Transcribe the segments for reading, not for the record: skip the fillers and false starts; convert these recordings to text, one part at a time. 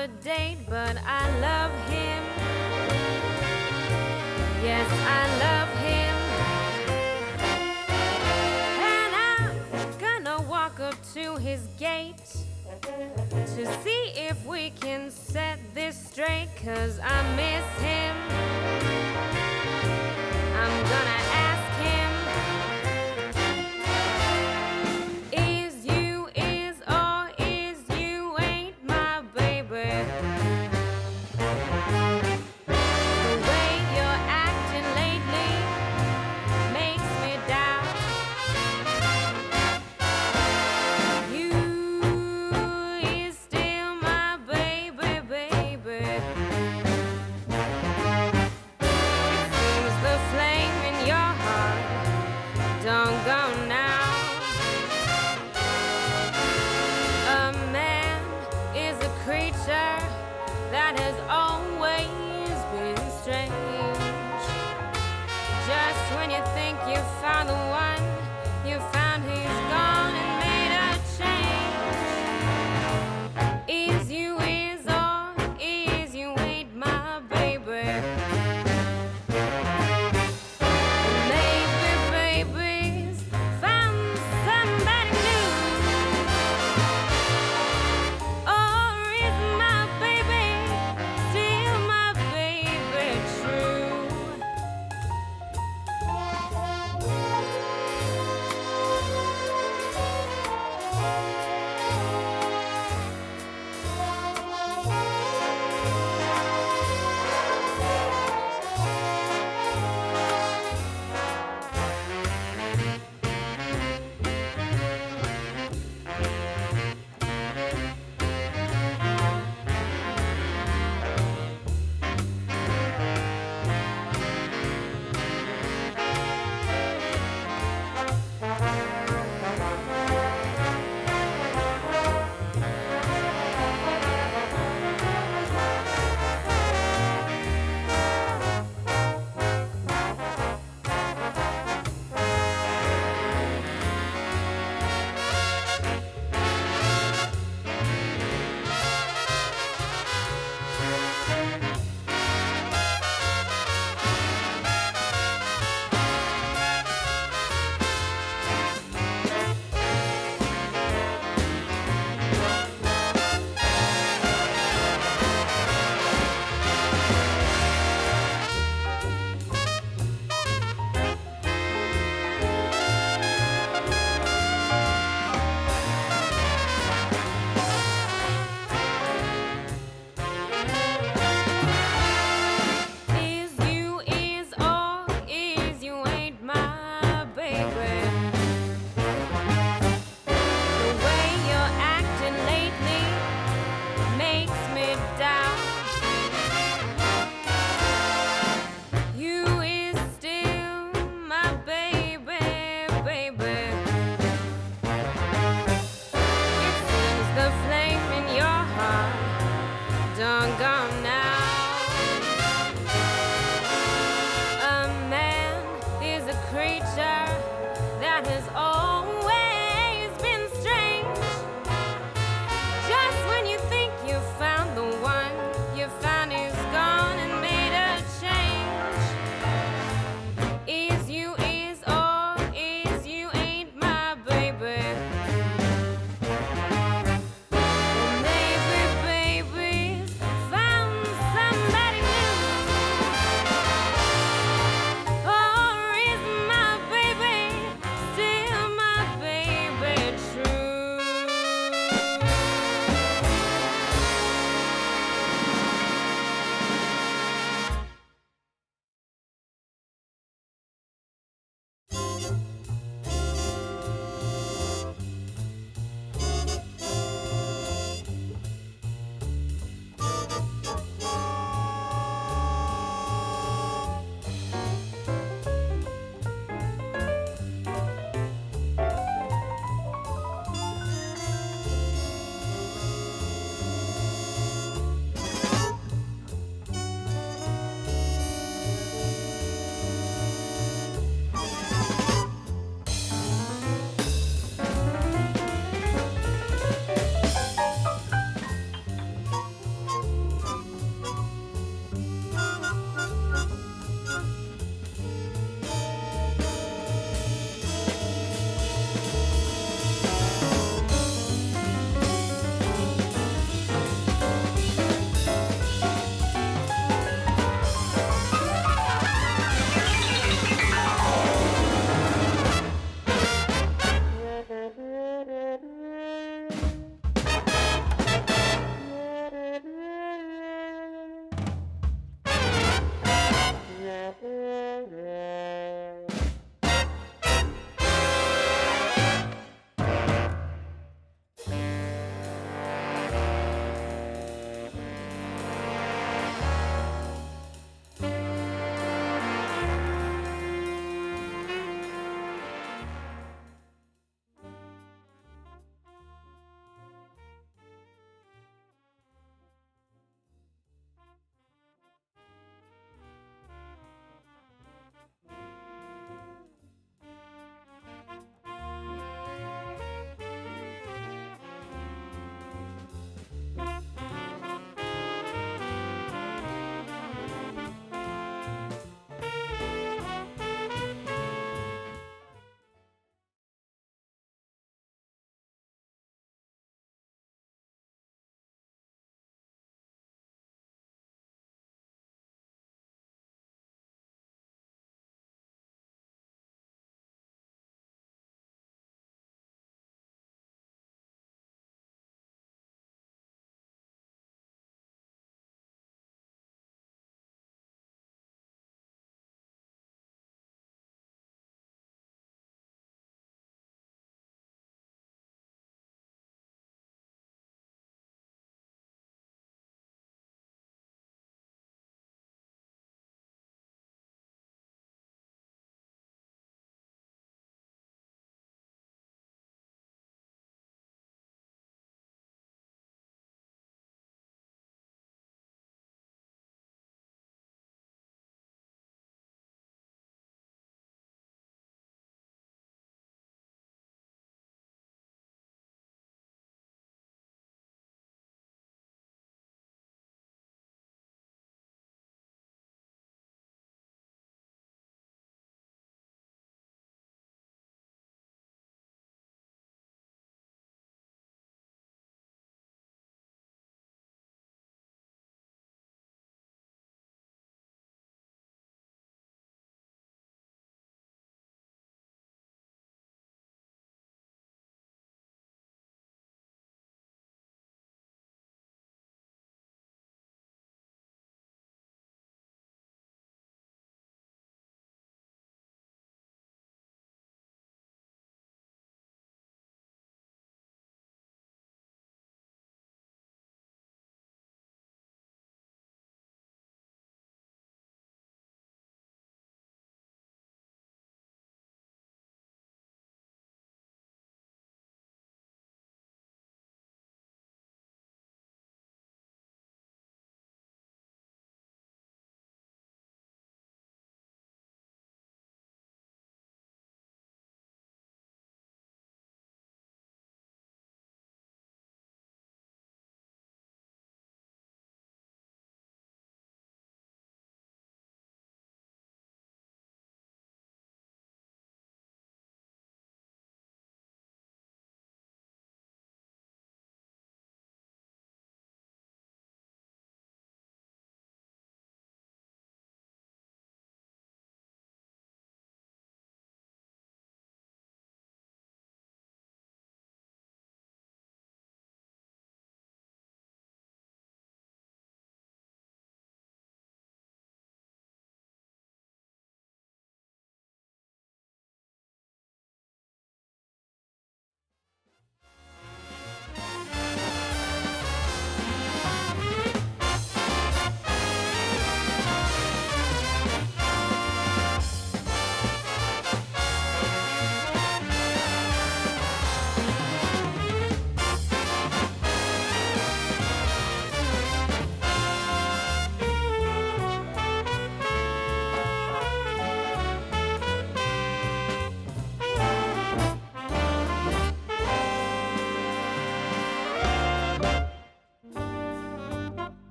a date, but I love him. Yes, I love him. And I'm gonna walk up to his gate to see if we can set this straight, 'cause I miss him. I'm gonna ask him, is you is or is you ain't my baby? The way you're acting lately makes me doubt you is still my baby, baby. It seems the flame in your heart don't go now. A man is a creature that has always been strange. Just when you think you found the one, you found he's gone and made a change. Is you is or is you ain't my baby? Maybe baby's found somebody new. Or is my baby still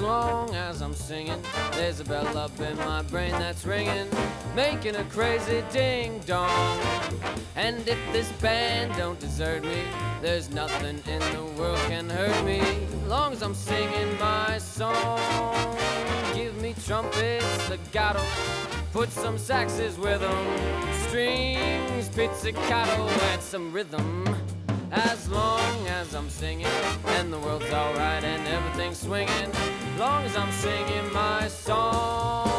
long as I'm singing, there's a bell up in my brain that's ringing, making a crazy ding-dong. And if this band don't desert me, there's nothing in the world can hurt me, long as I'm singing my song. Give me trumpets, legato, put some saxes with them, strings, pizzicato, and some rhythm. As long as I'm singing, and the world's alright and everything's swinging, long as I'm singing my song.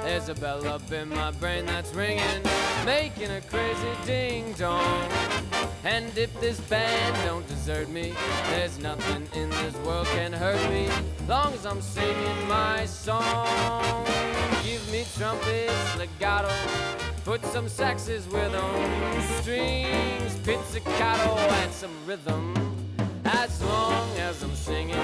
There's a bell up in my brain that's ringing, making a crazy ding-dong. And if this band don't desert me, there's nothing in this world can hurt me, long as I'm singing my song. Give me trumpets, legato, put some saxes with them, strings, pizzicato, and some rhythm. As long as I'm singing,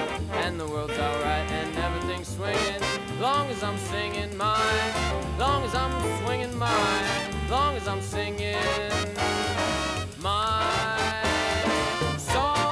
and the world's alright and everything's swinging, long as I'm singing mine, long as I'm swinging mine, long as I'm singing my song.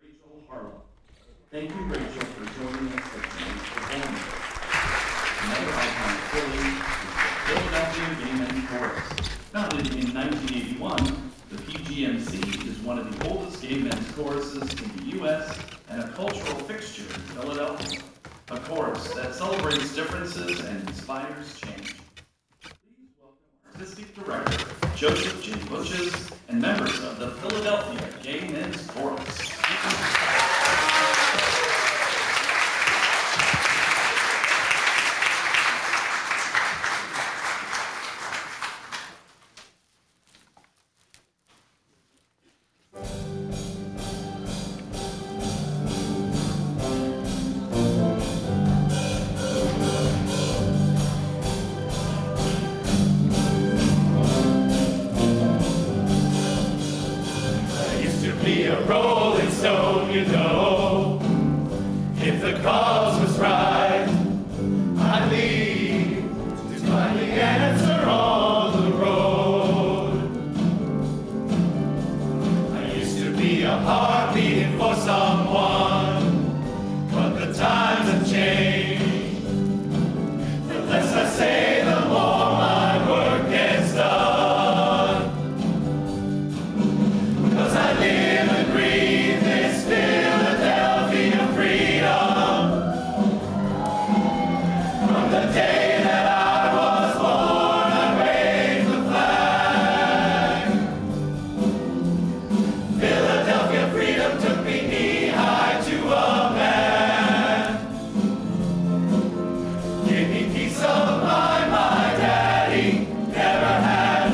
Rachel Harlow. Thank you, Rachel, for joining us at tonight's performance. Another iconic Philly is the Philadelphia Gay Men's Chorus. Founded in 1981, the PGMC is one of the oldest gay men's choruses in the U.S. and a cultural fixture in Philadelphia. A chorus that celebrates differences and inspires change. Please welcome Artistic Director Joseph J. Butches and members of the Philadelphia Gay Men's Chorus. Be a rolling stone, you know. If the cause was right, I'd leave to find the answer on the road. I used to be a heart beating for someone, but the times have changed. The less I say, the more my work gets done. 'Cause I live and breathe this Philadelphia freedom. From the day that I was born, I raised the flag. Philadelphia freedom took me knee-high to a man. Gave me peace of mind my daddy never had.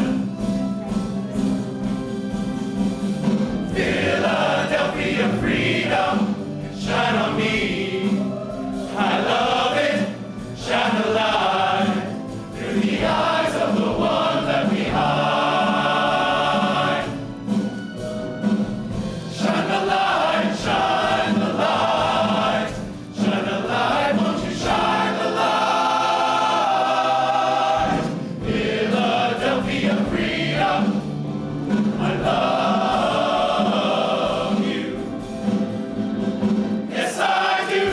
Philadelphia freedom, shine on me. I love it, shine a light through the eyes of the one left behind. Shine the light, shine the light, shine the light, won't you shine the light? Philadelphia freedom, I love you. Yes, I do.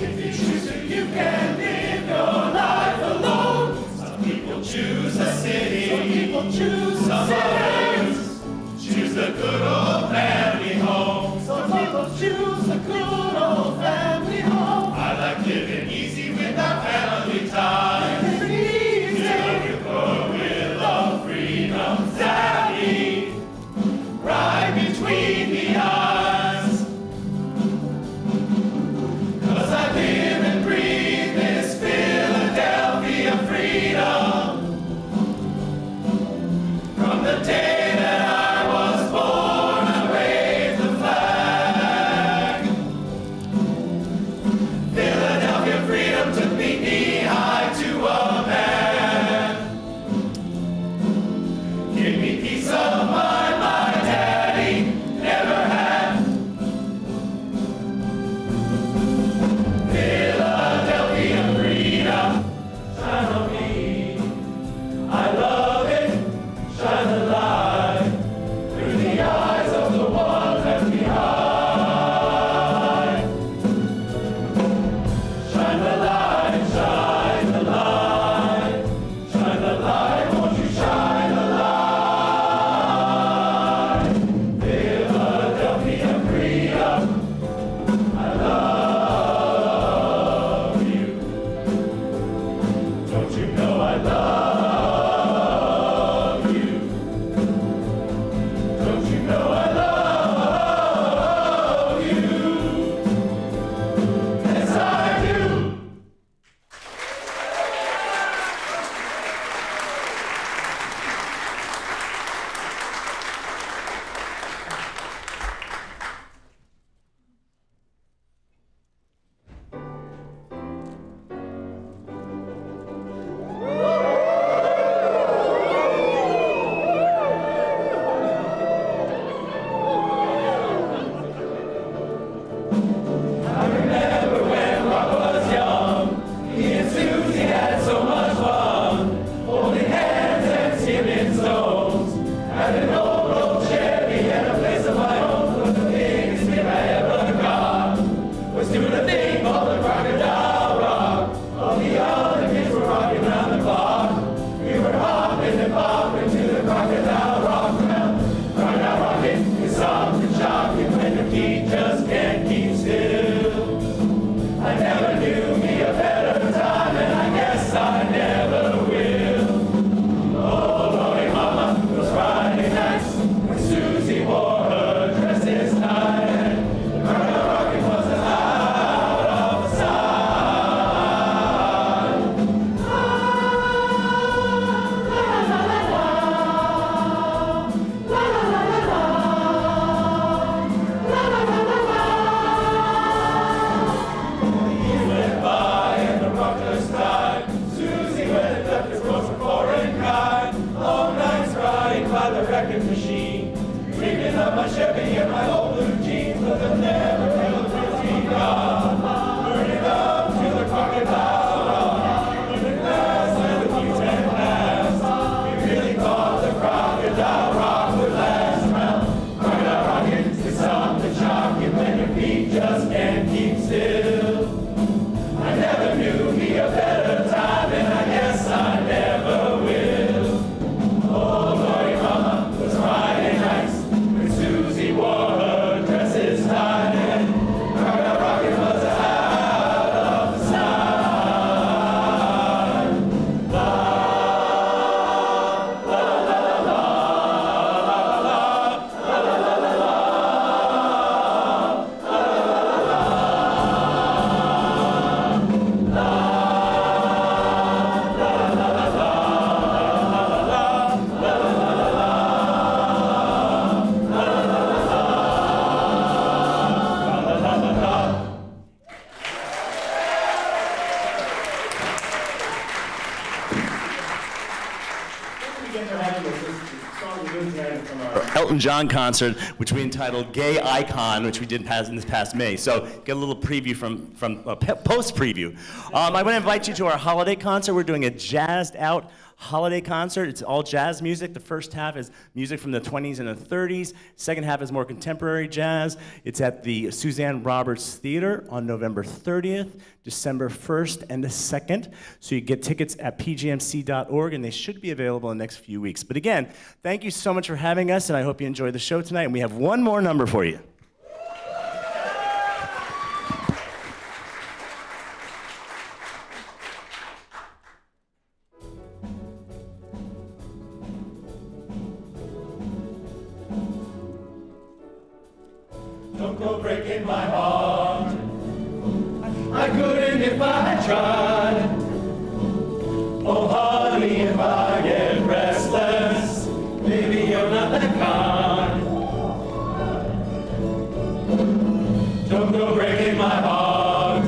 If you choose to, you can live your life alone. Some people choose the city, some people choose some others choose the good old family home. Some people choose the good old family home. I like living easy without family ties. Living easy. Filled with love, freedom, sadly, right between the eyes. 'Cause I live and breathe this Philadelphia freedom. From the day that I was born, I raised the flag. Philadelphia freedom took me knee-high to a man. Give me peace of mind my daddy never had. Philadelphia freedom, shine on me. I love it, shine the light through the eyes of the one left behind. Shine the light, shine the light, shine the light, won't you shine the light? Philadelphia freedom, I love you. Don't you know I love you? Don't you know I love you? Yes, I do. song we're doing tonight from our Elton John concert, which we entitled Gay Icon, which we did in this past May. So get a little preview from post preview. I want to invite you to our holiday concert. We're doing a jazzed out holiday concert. It's all jazz music. The first half is music from the 20s and the 30s. Second half is more contemporary jazz. It's at the Suzanne Roberts Theater on November 30th, December 1st, and the 2nd. So you get tickets at pgmc.org, and they should be available in the next few weeks. But again, thank you so much for having us, and I hope you enjoy the show tonight. And we have one more number for you. Don't go breaking my heart. I couldn't if I tried. Oh, honey, if I get restless, maybe you're not that kind. Don't go breaking my heart.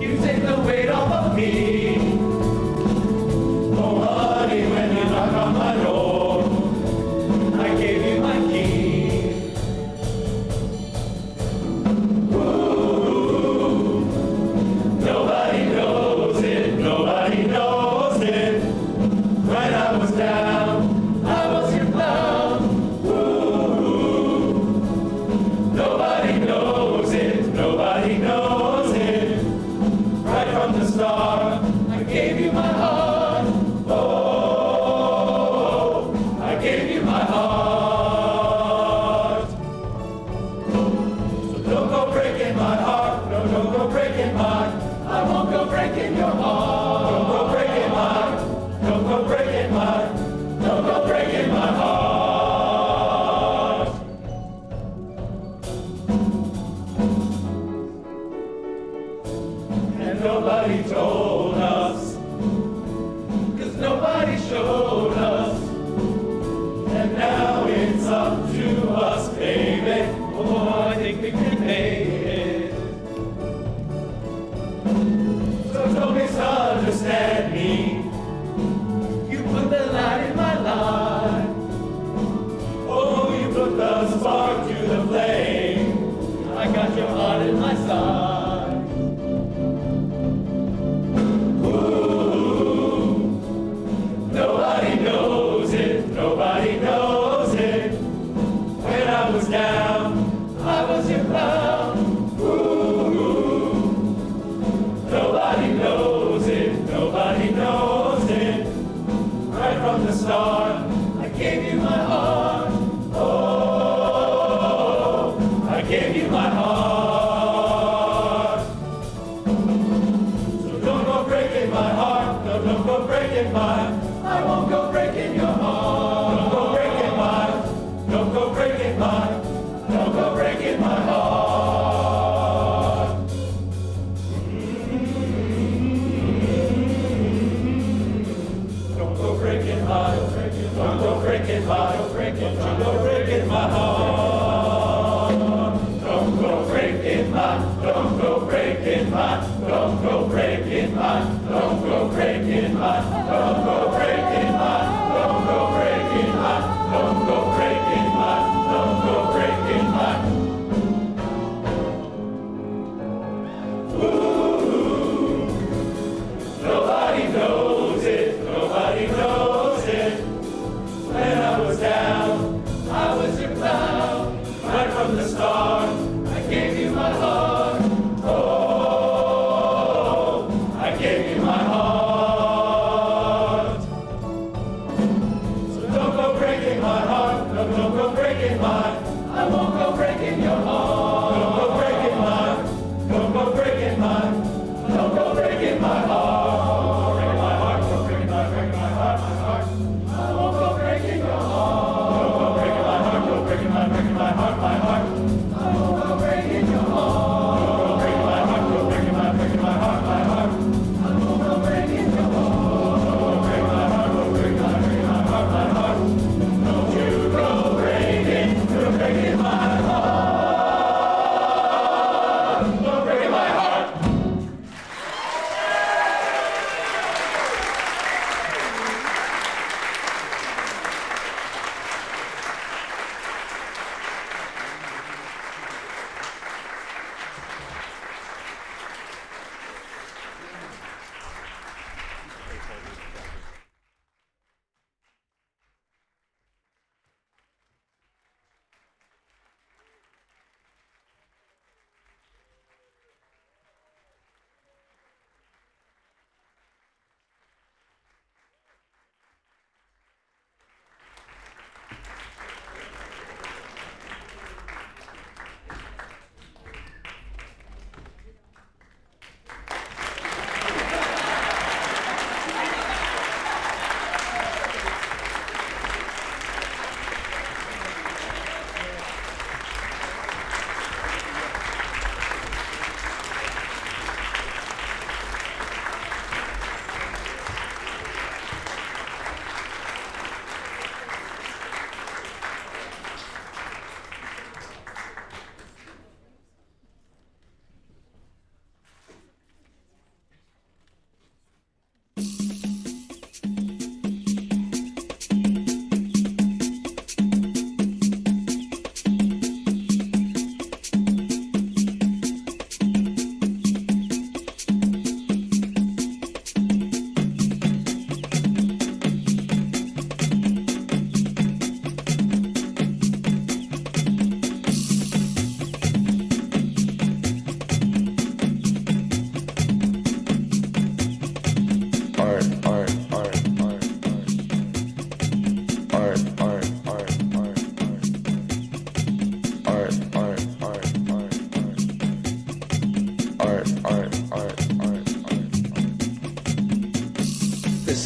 You take the weight off of me. Oh, honey, when you knock on my door, I gave you my key. Nobody knows it, nobody knows it. When I was down, I was your clown. Ooh. Nobody knows it, nobody knows it. Right from the start, I gave you my heart. Oh, I gave you my heart. So don't go breaking my heart, no, don't go breaking mine. I won't go breaking your heart. Don't go breaking mine. Don't go breaking mine. Don't go breaking my heart. And nobody told us, 'cause nobody showed us. And now it's up to us, baby. Oh, I think we can make it. So don't misunderstand me. You put the light in my life. Oh, you put the spark to the flame. I got your heart in my side. Ooh, nobody knows it, nobody knows it. When I was down, I was your clown. Ooh, nobody knows it, nobody knows it. Right from the start, I gave you my heart. Oh, I gave you my heart. So don't go breaking my heart, no, don't go breaking mine. I won't go breaking your heart. Don't go breaking mine, don't go breaking mine. Don't go breaking my heart. Don't go breaking my, don't go breaking my, don't go breaking my heart. Don't go breaking my, don't go breaking my, don't go breaking my, don't go breaking my, don't go breaking my, don't go breaking my, don't go breaking my, don't go breaking my. Ooh, nobody knows it, nobody knows it. When I was down, I was your clown. Right from the start, I gave you my heart. Oh, I gave you my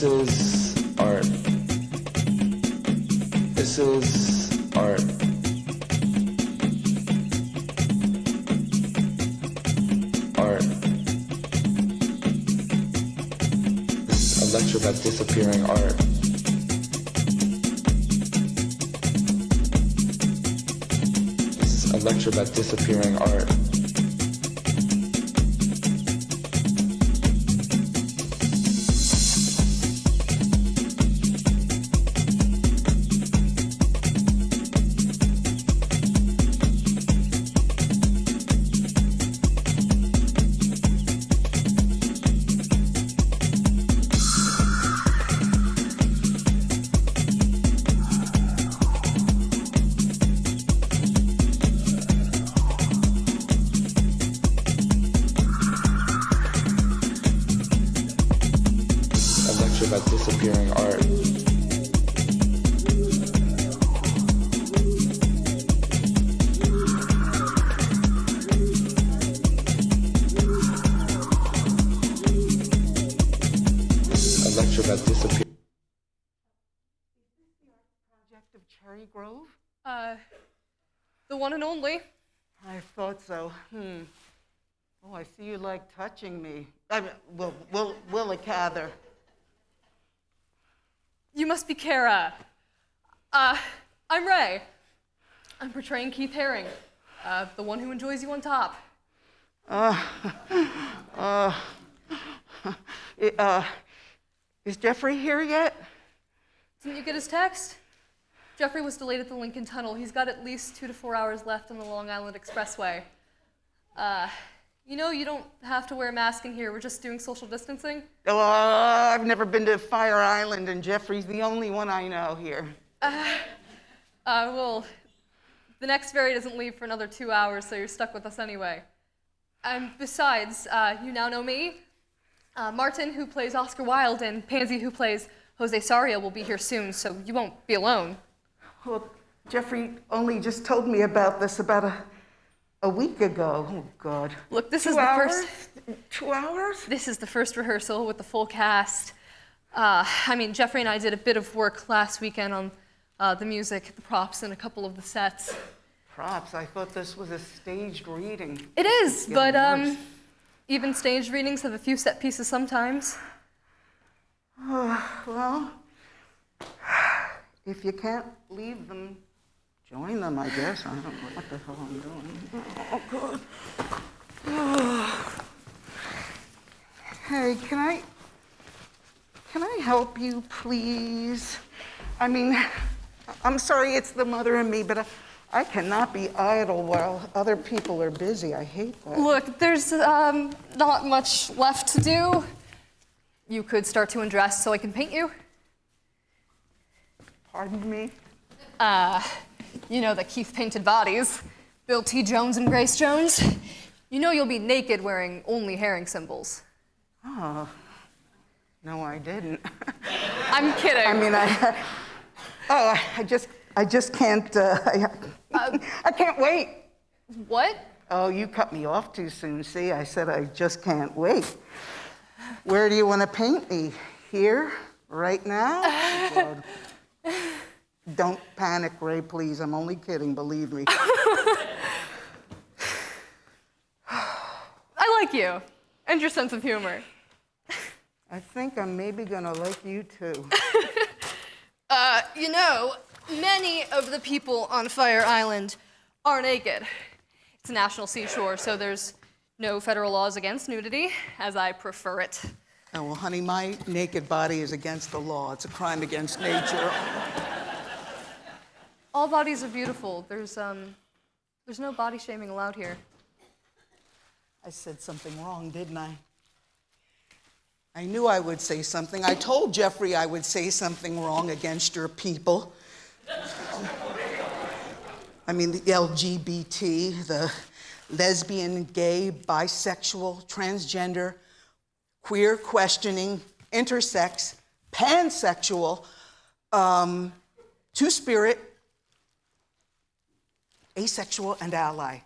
This is art. This is art. Art. This is a lecture about disappearing art. This is a lecture about disappearing art. About disappearing art. A lecture about disappearing. Project of Cherry Grove? The one and only. I thought so. Oh, I see you like touching me. Willa Cather. You must be Kara. I'm Ray. I'm portraying Keith Haring, the one who enjoys you on top. Is Jeffrey here yet? Didn't you get his text? Jeffrey was delayed at the Lincoln Tunnel. He's got at least 2 to 4 hours left on the Long Island Expressway. You know, you don't have to wear a mask in here. We're just doing social distancing. Oh, I've never been to Fire Island, and Jeffrey's the only one I know here. Well, the next ferry doesn't leave for another 2 hours, so you're stuck with us anyway. And besides, you now know me. Martin, who plays Oscar Wilde, and Pansy, who plays Jose Sarria, will be here soon, so you won't be alone. Well, Jeffrey only just told me about this about a week ago. Oh, God. Look, this 2 is hours? the first... 2 hours? This is the first rehearsal with the full cast. Jeffrey and I did a bit of work last weekend on the music, the props, and a couple of the sets. Props? I thought this was a staged reading. It is, Getting but worse. even staged readings have a few set pieces sometimes. Well, if you can't leave them, join them, I guess. I don't know what the hell I'm doing. Oh, God. Hey, can I help you, please? I'm sorry it's the mother and me, but I cannot be idle while other people are busy. I hate that. Look, there's not much left to do. You could start to undress so I can paint you. Pardon me? You know the Keith painted bodies. Bill T. Jones and Grace Jones. You know you'll be naked wearing only Haring symbols. Oh, no, I didn't. I'm kidding. I just can't, I can't wait. What? Oh, you cut me off too soon. See, I said I just can't wait. Where do you want to paint me? Here? Right now? Oh, God. Don't panic, Ray, please. I'm only kidding, believe me. I like you. And your sense of humor. I think I'm maybe gonna like you too. You know, many of the people on Fire Island are naked. It's a national seashore, so there's no federal laws against nudity, as I prefer it. Oh, well, honey, my naked body is against the law. It's a crime against nature. All bodies are beautiful. There's no body shaming allowed here. I said something wrong, didn't I? I knew I would say something. I told Jeffrey I would say something wrong against your people. The LGBT, the lesbian, gay, bisexual, transgender, queer questioning, intersex, pansexual, two-spirit, asexual, and ally.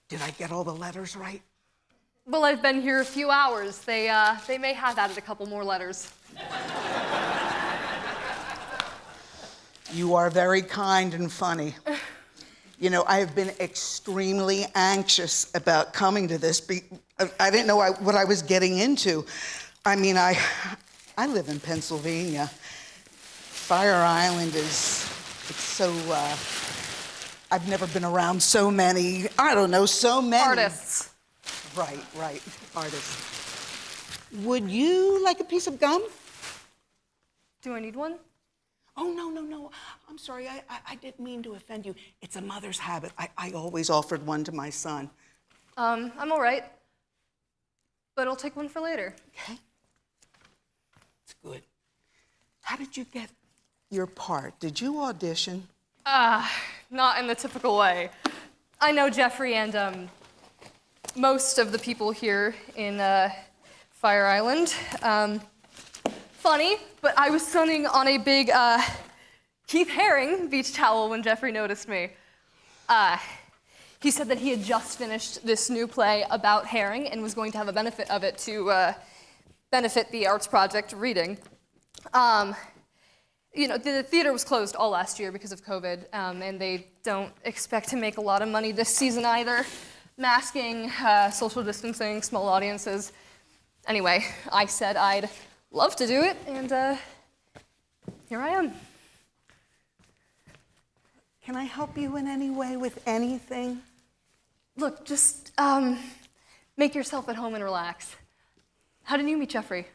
Did I get all the letters right? Well, I've been here a few hours. They may have added a couple more letters. You are very kind and funny. You know, I have been extremely anxious about coming to this. I didn't know what I was getting into. I mean, I live in Pennsylvania. Fire Island it's so, I've never been around so many, so many. Artists. Right, artists. Would you like a piece of gum? Do I need one? Oh, no. I'm sorry, I didn't mean to offend you. It's a mother's habit. I always offered one to my son. I'm all right. But I'll take one for later. Okay. It's good. How did you get your part? Did you audition? Not in the typical way. I know Jeffrey and most of the people here in Fire Island. Funny, but I was sunning on a big Keith Haring beach towel when Jeffrey noticed me. He said that he had just finished this new play about herring and was going to have a benefit of it to benefit the arts project reading. You know, the theater was closed all last year because of COVID, and they don't expect to make a lot of money this season either. Masking, social distancing, small audiences. Anyway, I said I'd love to do it, and here I am. Can I help you in any way with anything? Look, just make yourself at home and relax. How did you meet Jeffrey?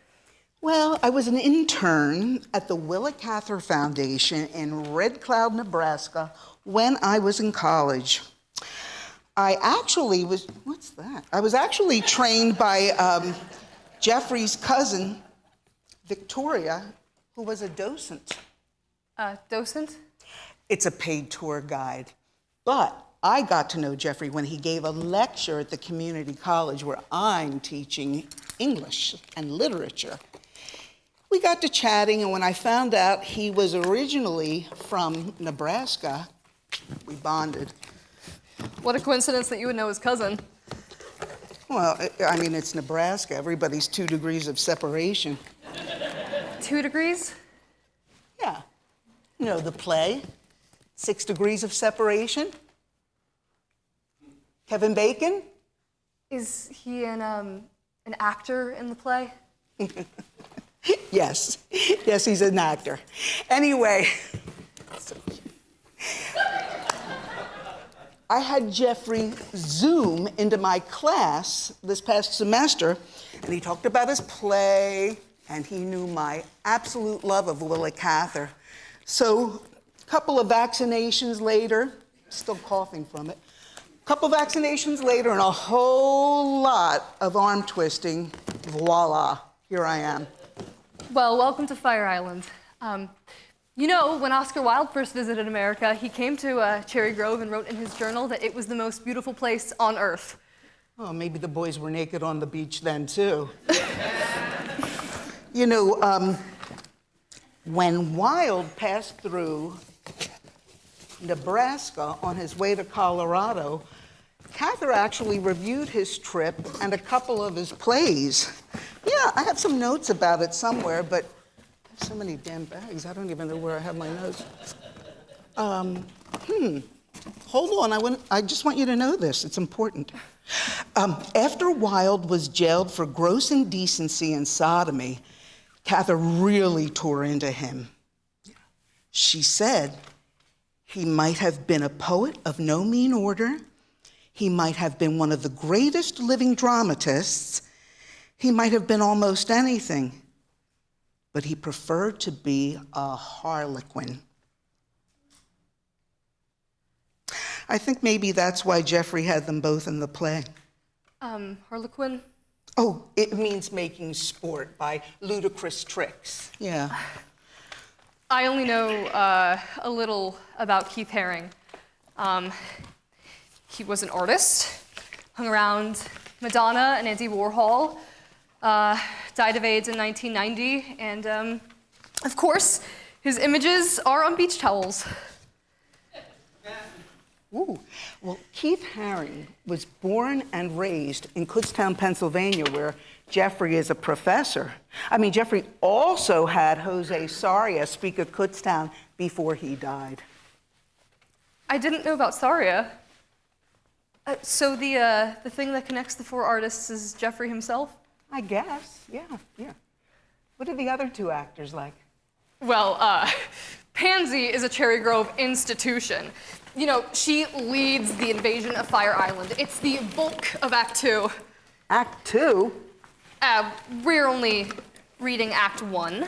Well, I was an intern at the Willa Cather Foundation in Red Cloud, Nebraska, when I was in college. I was actually trained by Jeffrey's cousin, Victoria, who was a docent. Docent? It's a paid tour guide. But I got to know Jeffrey when he gave a lecture at the community college where I'm teaching English and literature. We got to chatting, and when I found out he was originally from Nebraska, we bonded. What a coincidence that you would know his cousin. Well, I mean, it's Nebraska. Everybody's 2 degrees of separation. 2 degrees? Yeah. You know, the play, 6 degrees of separation. Kevin Bacon? Is he an actor in the play? Yes, he's an actor. Anyway, I had Jeffrey Zoom into my class this past semester, and he talked about his play, and he knew my absolute love of Willa Cather. So, a couple of vaccinations later, still coughing from it, a couple of vaccinations later and a whole lot of arm twisting, voila, here I am. Well, welcome to Fire Island. You know, when Oscar Wilde first visited America, he came to Cherry Grove and wrote in his journal that it was the most beautiful place on earth. Oh, maybe the boys were naked on the beach then, too. You know, when Wilde passed through Nebraska on his way to Colorado, Cather actually reviewed his trip and a couple of his plays. Yeah, I have some notes about it somewhere, but I have so many damn bags, I don't even know where I have my notes. Hold on, I just want you to know this, it's important. After Wilde was jailed for gross indecency and sodomy, Cather really tore into him. She said he might have been a poet of no mean order, he might have been one of the greatest living dramatists, he might have been almost anything, but he preferred to be a harlequin. I think maybe that's why Jeffrey had them both in the play. Harlequin? Oh, it means making sport by ludicrous tricks. Yeah. I only know a little about Keith Haring. He was an artist, hung around Madonna and Andy Warhol, died of AIDS in 1990, and of course, his images are on beach towels. Ooh. Well, Keith Haring was born and raised in Kutztown, Pennsylvania, where Jeffrey is a professor. I mean, Jeffrey also had Jose Sarria speak at Kutztown before he died. I didn't know about Saria. So the thing that connects the four artists is Jeffrey himself? I guess, yeah. What are the other two actors like? Well, Pansy is a Cherry Grove institution. You know, she leads the invasion of Fire Island. It's the bulk of Act 2. Act 2? We're only reading Act 1.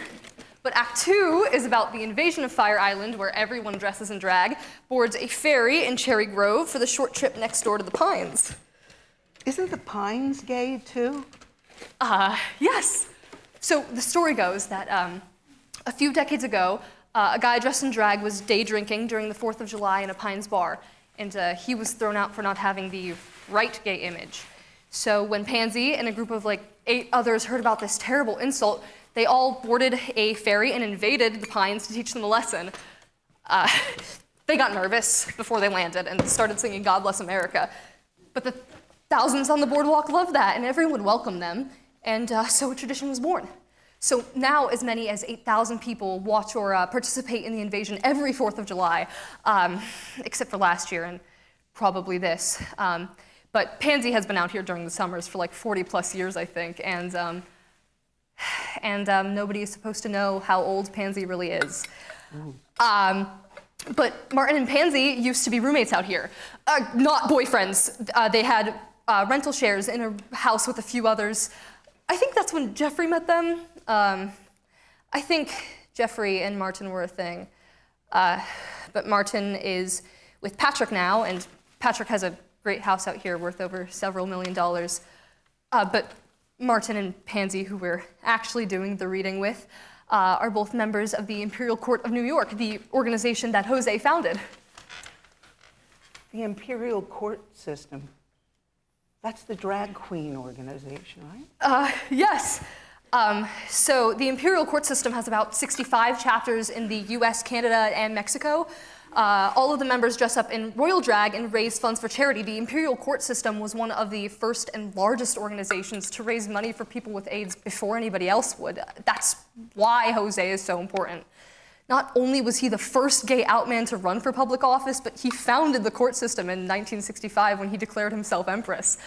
But Act 2 is about the invasion of Fire Island, where everyone dresses in drag, boards a ferry in Cherry Grove for the short trip next door to the Pines. Isn't the Pines gay, too? Yes. So the story goes that a few decades ago, a guy dressed in drag was day drinking during the 4th of July in a Pines bar, and he was thrown out for not having the right gay image. So when Pansy and a group of like 8 others heard about this terrible insult, they all boarded a ferry and invaded the Pines to teach them a lesson. They got nervous before they landed and started singing God Bless America. But the thousands on the boardwalk loved that, and everyone welcomed them, and so a tradition was born. So now as many as 8,000 people watch or participate in the invasion every 4th of July, except for last year and probably this. But Pansy has been out here during the summers for like 40 plus years, I think, and nobody is supposed to know how old Pansy really is. But Martin and Pansy used to be roommates out here, not boyfriends. They had rental shares in a house with a few others. I think that's when Jeffrey met them. I think Jeffrey and Martin were a thing. But Martin is with Patrick now, and Patrick has a great house out here worth over several $1 million. But Martin and Pansy, who we're actually doing the reading with, are both members of the Imperial Court of New York, the organization that Jose founded. The Imperial Court system. That's the drag queen organization, right? Yes. So the Imperial Court system has about 65 chapters in the US, Canada, and Mexico. All of the members dress up in royal drag and raise funds for charity. The Imperial Court system was one of the first and largest organizations to raise money for people with AIDS before anybody else would. That's why Jose is so important. Not only was he the first gay out man to run for public office, but he founded the court system in 1965 when he declared himself empress.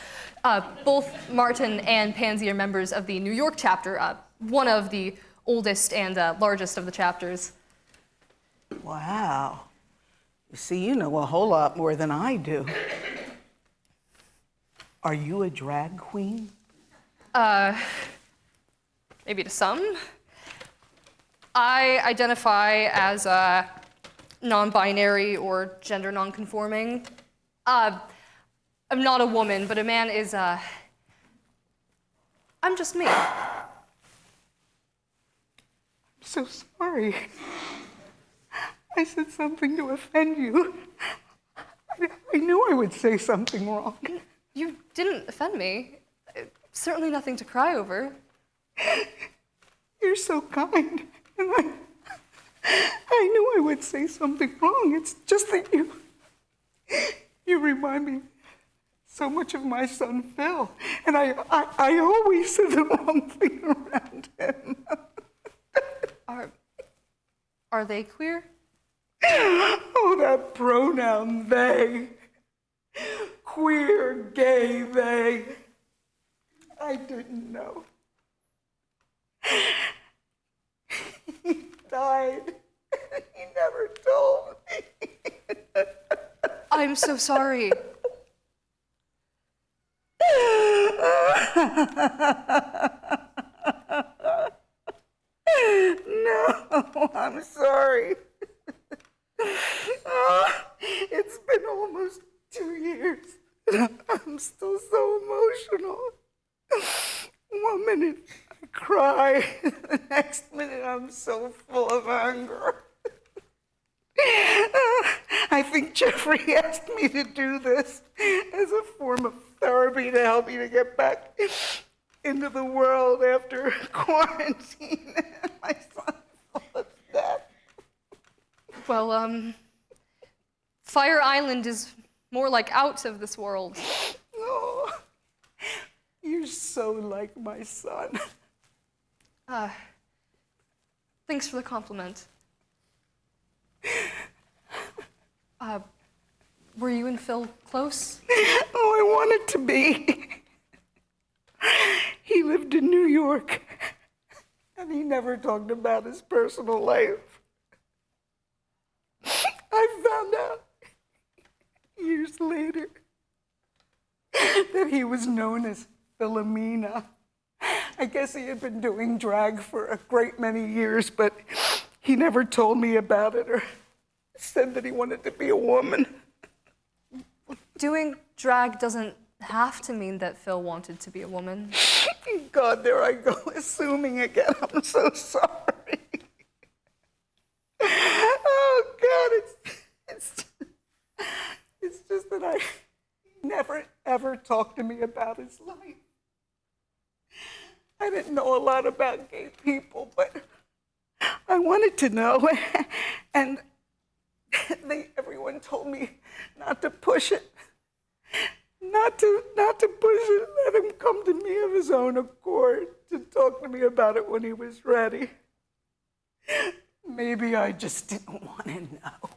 Both Martin and Pansy are members of the New York chapter, one of the oldest and largest of the chapters. Wow. You see, you know a whole lot more than I do. Are you a drag queen? Maybe to some. I identify as non-binary or gender non-conforming. I'm not a woman, but a man is, I'm just me. I'm so sorry. I said something to offend you. I knew I would say something wrong. You didn't offend me. Certainly nothing to cry over. You're so kind. And I knew I would say something wrong. It's just that you remind me so much of my son Phil. And I always said the wrong thing around him. Are they queer? Oh, that pronoun, they. Queer, gay, they. I didn't know. He died. He never told me. I'm so sorry. No, I'm sorry. It's been almost 2 years. I'm still so emotional. 1 minute I cry, the next minute I'm so full of anger. I think Jeffrey asked me to do this as a form of therapy to help me to get back into the world after quarantine. My son was dead. Well, Fire Island is More like out of this world. Oh, you're so like my son. Thanks for the compliment. Were you and Phil close? Oh, I wanted to be. He lived in New York, and he never talked about his personal life. I found out years later that he was known as Philomena. I guess he had been doing drag for a great many years, but he never told me about it or said that he wanted to be a woman. Doing drag doesn't have to mean that Phil wanted to be a woman. God, there I go, assuming again. I'm so sorry. Oh, God, it's just that I never, ever talked to me about his life. I didn't know a lot about gay people, but I wanted to know, and everyone told me not to push it. Not to push it, let him come to me of his own accord to talk to me about it when he was ready. Maybe I just didn't want to know.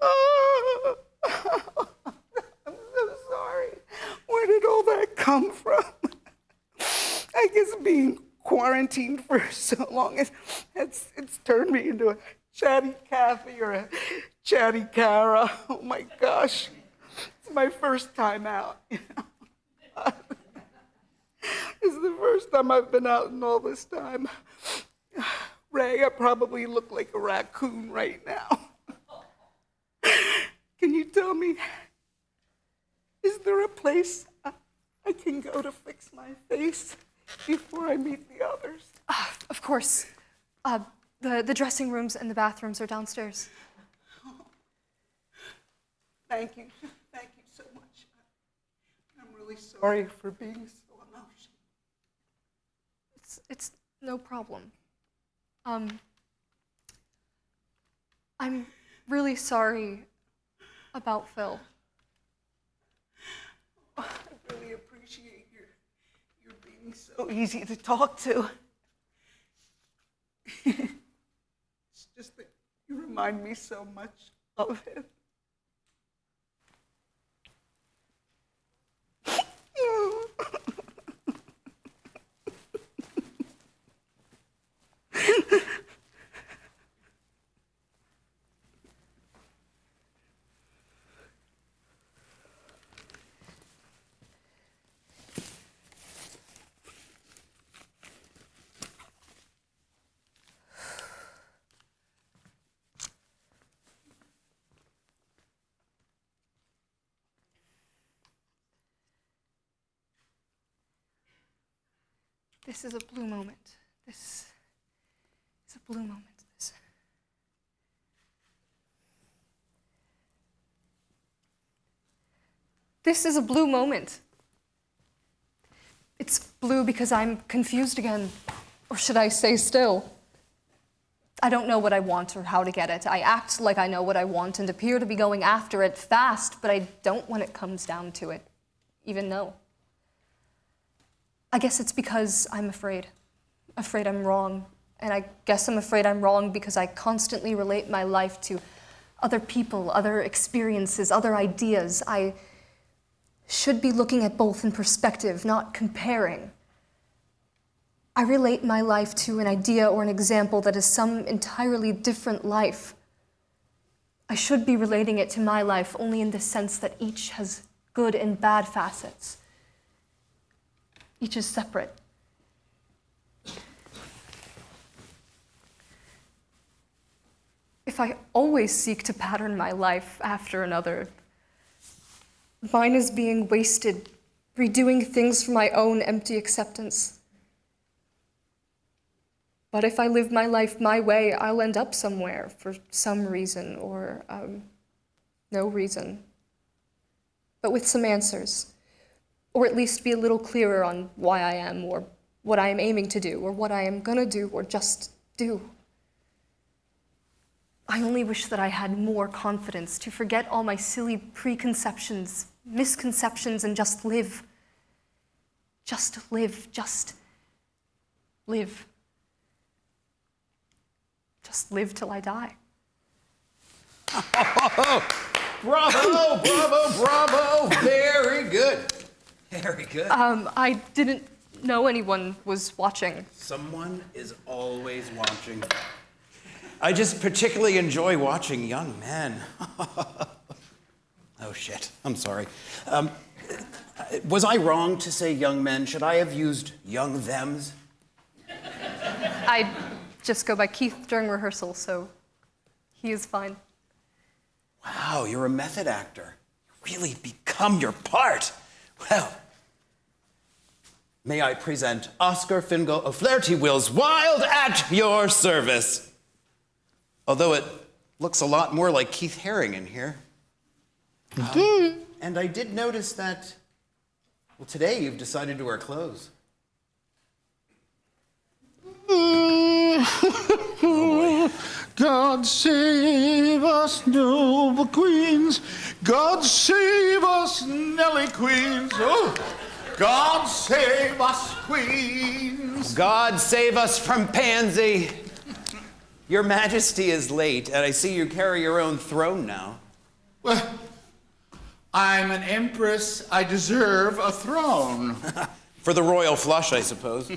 Oh, I'm so sorry. Where did all that come from? I guess being quarantined for so long, it's turned me into a chatty Cathy or a chatty Cara. Oh my gosh, it's my first time out. You know? It's the first time I've been out in all this time. Ray, I probably look like a raccoon right now. Can you tell me, is there a place I can go to fix my face before I meet the others? Of course. The dressing rooms and the bathrooms are downstairs. Oh, thank you. Thank you so much. I'm really sorry for being so emotional. It's no problem. I'm really sorry about Phil. I really appreciate your being so easy to talk to. It's just that you remind me so much of him. This is a blue moment. This is a blue moment. This is a blue moment. It's blue because I'm confused again. Or should I say still? I don't know what I want or how to get it. I act like I know what I want and appear to be going after it fast, but I don't when it comes down to it, even know. I guess it's because I'm afraid I'm wrong. And I guess I'm afraid I'm wrong because I constantly relate my life to other people, other experiences, other ideas. I should be looking at both in perspective, not comparing. I relate my life to an idea or an example that is some entirely different life. I should be relating it to my life only in the sense that each has good and bad facets. Each is separate. If I always seek to pattern my life after another, mine is being wasted, redoing things for my own empty acceptance. But if I live my life my way, I'll end up somewhere for some reason or no reason, but with some answers. Or at least be a little clearer on why I am or what I am aiming to do, or what I am gonna do, or just do. I only wish that I had more confidence to forget all my silly preconceptions, misconceptions, and just live. Just live, just live. Just live till I die. Bravo, bravo, bravo. Very good. Very good. I didn't know anyone was watching. Someone is always watching. I just particularly enjoy watching young men. Oh, shit. I'm sorry. Was I wrong to say young men? Should I have used young thems? I just go by Keith during rehearsal, so he is fine. Wow, you're a method actor. You really become your part. Well, may I present Oscar Fingal of Flaherty Wills Wild at your service. Although it looks a lot more like Keith Haring in here. And I did notice that, well, today you've decided to wear clothes. God save us, noble queens. God save us, Nelly queens. Oh, God save us, queens. God save us from Pansy. Your Majesty is late, and I see you carry your own throne now. Well, I'm an empress. I deserve a throne. For the royal flush, I suppose.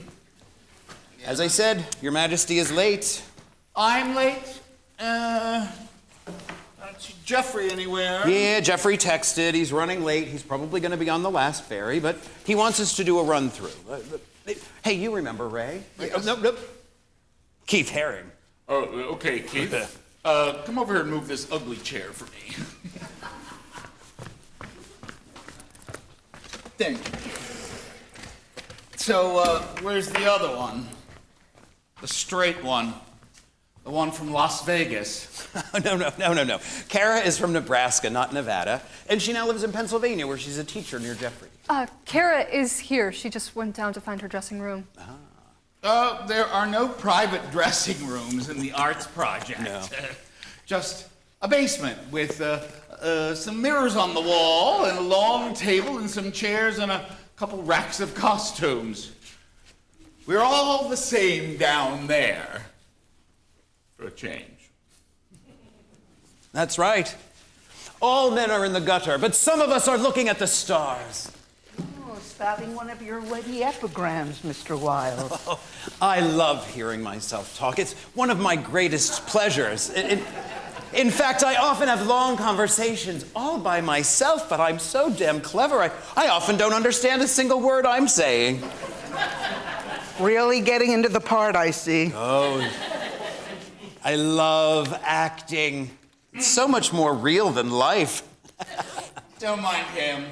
As I said, Your Majesty is late. I'm late. I don't see Jeffrey anywhere. Yeah, Jeffrey texted. He's running late. He's probably going to be on the last ferry, but he wants us to do a run-through. Hey, you remember Ray? Yes. Nope. Keith Haring. Oh, okay, Keith. Come over here and move this ugly chair for me. Thank you. So, where's the other one? The straight one. The one from Las Vegas. No. Kara is from Nebraska, not Nevada, and she now lives in Pennsylvania, where she's a teacher near Jeffrey. Kara is here. She just went down to find her dressing room. There are no private dressing rooms in the arts project. No. Just a basement with some mirrors on the wall and a long table and some chairs and a couple racks of costumes. We're all the same down there. For a change. That's right. All men are in the gutter, but some of us are looking at the stars. Oh, spouting one of your witty epigrams, Mr. Wilde. Oh, I love hearing myself talk. It's one of my greatest pleasures. In fact, I often have long conversations all by myself, but I'm so damn clever, I often don't understand a single word I'm saying. Really getting into the part, I see. Oh, I love acting. It's so much more real than life. Don't mind him.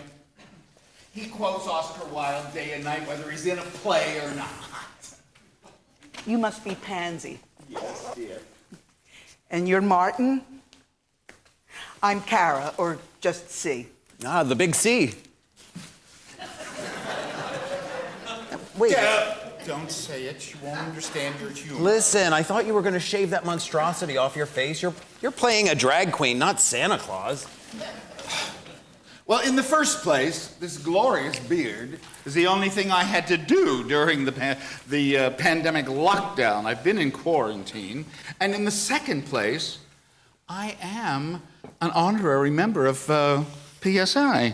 He quotes Oscar Wilde day and night, whether he's in a play or not. You must be Pansy. Yes, dear. And you're Martin? I'm Kara, or just C. Ah, the big C. Wait. Don't say it. She won't understand your humor. Listen, I thought you were going to shave that monstrosity off your face. You're playing a drag queen, not Santa Claus. Well, in the first place, this glorious beard is the only thing I had to do during the pandemic lockdown. I've been in quarantine. And in the second place, I am an honorary member of PSI.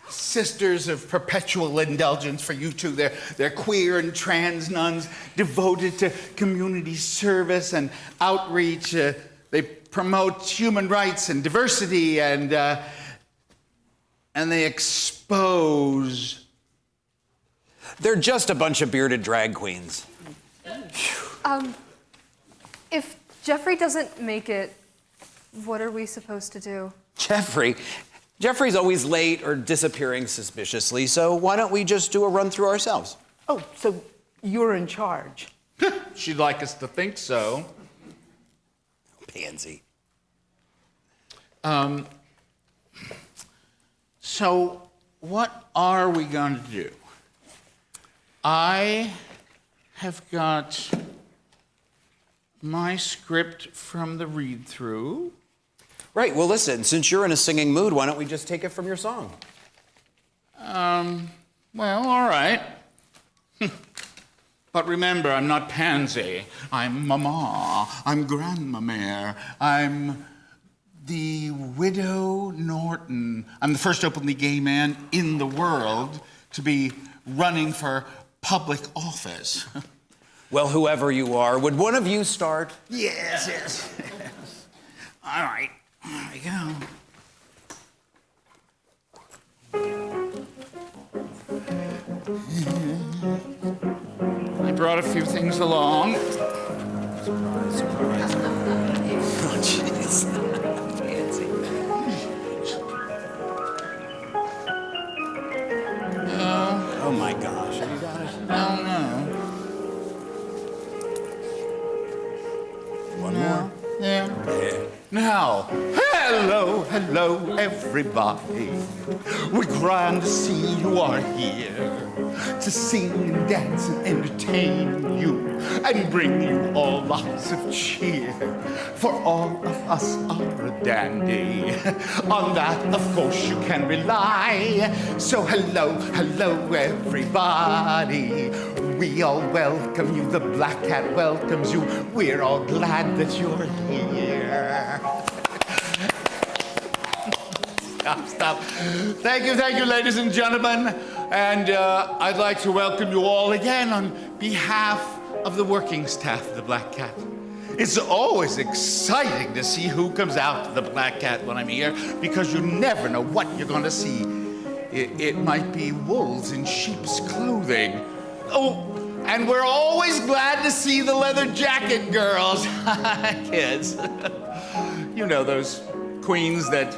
Sisters of Perpetual Indulgence for you two. They're queer and trans nuns devoted to community service and outreach. They promote human rights and diversity, and they expose. They're just a bunch of bearded drag queens. If Jeffrey doesn't make it, what are we supposed to do? Jeffrey's always late or disappearing suspiciously, so why don't we just do a run-through ourselves? Oh, so you're in charge. She'd like us to think so. Pansy. So what are we going to do? I have got my script from the read-through. Right, well, listen, since you're in a singing mood, why don't we just take it from your song? Well, all right. But remember, I'm not Pansy. I'm Mama. I'm Grandmamere. I'm the Widow Norton. I'm the first openly gay man in the world to be running for public office. Well, whoever you are, would one of you start? Yes, yes. All right, here we go. I brought a few things along. Surprise, surprise. Oh, jeez. Fancy. Oh, my gosh. Have you got it? Oh, no. One more? Yeah. Yeah. Now, hello, everybody. We're glad to see you are here to sing and dance and entertain you and bring you all lots of cheer. For all of us are a dandy. On that, of course, you can rely. So hello, everybody. We all welcome you. The Black Cat welcomes you. We're all glad that you're here. Stop. Thank you, ladies and gentlemen. And I'd like to welcome you all again on behalf of the working staff of the Black Cat. It's always exciting to see who comes out to the Black Cat when I'm here, because you never know what you're going to see. It might be wolves in sheep's clothing. Oh, and we're always glad to see the leather jacket girls. Kids. You know, those queens that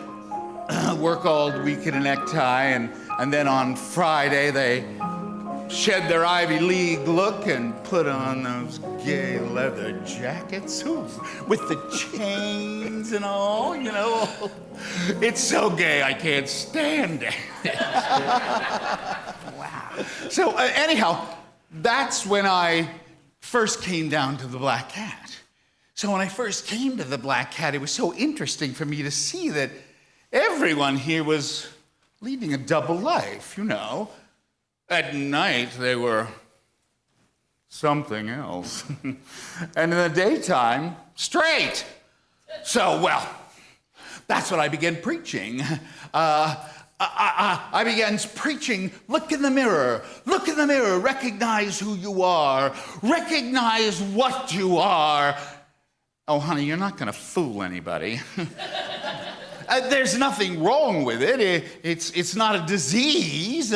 work all week in a necktie, and then on Friday they shed their Ivy League look and put on those gay leather jackets, with the chains and all, you know. It's so gay I can't stand it. Wow. So anyhow, that's when I first came down to the Black Cat. So when I first came to the Black Cat, it was so interesting for me to see that everyone here was leading a double life, you know. At night, they were something else. And in the daytime, straight. So, well, that's what I began preaching. I began preaching, look in the mirror, recognize who you are, recognize what you are. Oh, honey, you're not gonna fool anybody. There's nothing wrong with it. It's not a disease.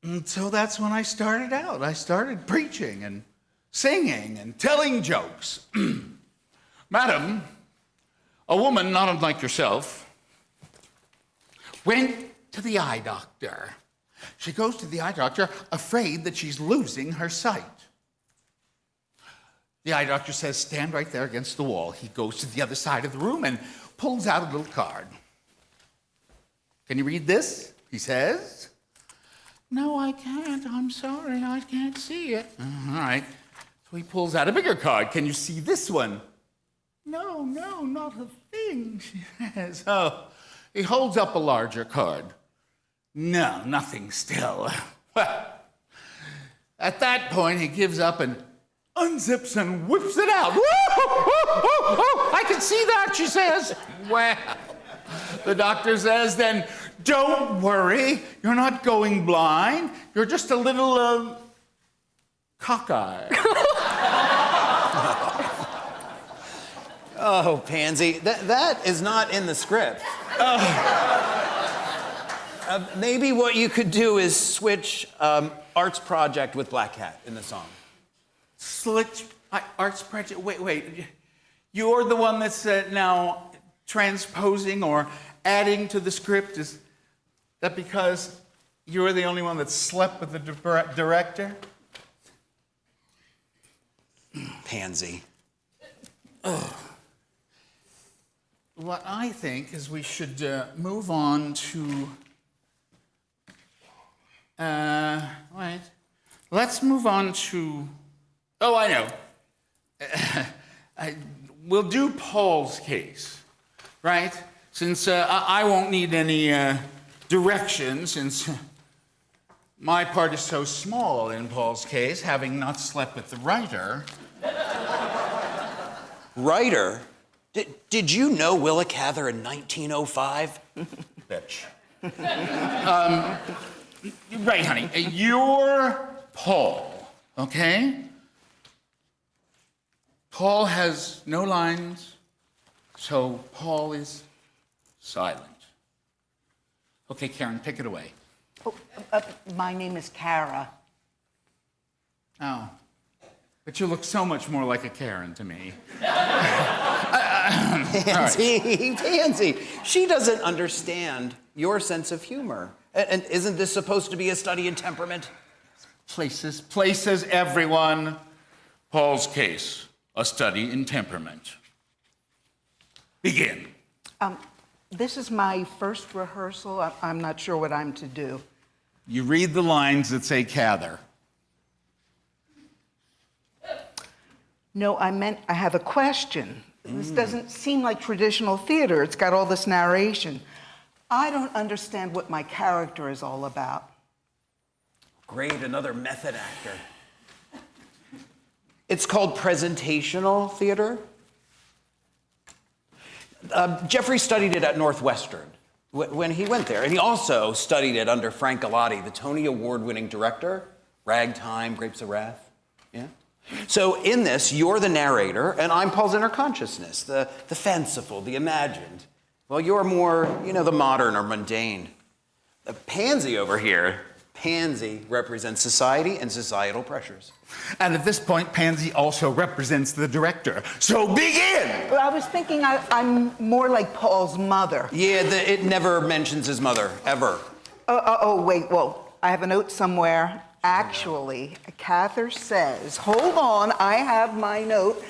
And so that's when I started out. I started preaching and singing and telling jokes. Madam, a woman not unlike yourself went to the eye doctor. She goes to the eye doctor afraid that she's losing her sight. The eye doctor says, stand right there against the wall. He goes to the other side of the room and pulls out a little card. Can you read this? He says. No, I can't. I'm sorry. I can't see it. All right. So he pulls out a bigger card. Can you see this one? No, not a thing, she says. Oh, he holds up a larger card. No, nothing still. Well, at that point, he gives up and unzips and whips it out. I can see that, she says. Well, the doctor says, then don't worry. You're not going blind. You're just a little, cockeyed. Oh, Pansy, that is not in the script. Maybe what you could do is switch arts project with Black Cat in the song. Arts project? Wait. You're the one that's now transposing or adding to the script? Is that because you're the only one that slept with the director? Pansy. What I think is we should move on to Wait. Let's move on to. Oh, I know. We'll do Paul's case, right? Since I won't need any direction, since my part is so small in Paul's case, having not slept with the writer. Writer? Did you know Willa Cather in 1905? Bitch. Right, honey. You're Paul, okay? Paul has no lines, so Paul is silent. Okay, Karen, pick it away. Oh, my name is Kara. Oh, but you look so much more like a Karen to me. Pansy, she doesn't understand your sense of humor. And isn't this supposed to be a study in temperament? Places, everyone. Paul's case, a study in temperament. Begin. This is my first rehearsal. I'm not sure what I'm to do. You read the lines that say Cather. No, I meant I have a question. This doesn't seem like traditional theater. It's got all this narration. I don't understand what my character is all about. Great, another method actor. It's called presentational theater. Jeffrey studied it at Northwestern when he went there, and he also studied it under Frank Galati, the Tony Award-winning director, Ragtime, Grapes of Wrath. Yeah. So in this, you're the narrator, and I'm Paul's inner consciousness, the fanciful, the imagined. Well, you're more, the modern or mundane. The Pansy over here, Pansy represents society and societal pressures. And at this point, Pansy also represents the director. So begin! Well, I was thinking I'm more like Paul's mother. Yeah, it never mentions his mother, ever. Wait, well, I have a note somewhere. Actually, Cather says, hold on, I have my note.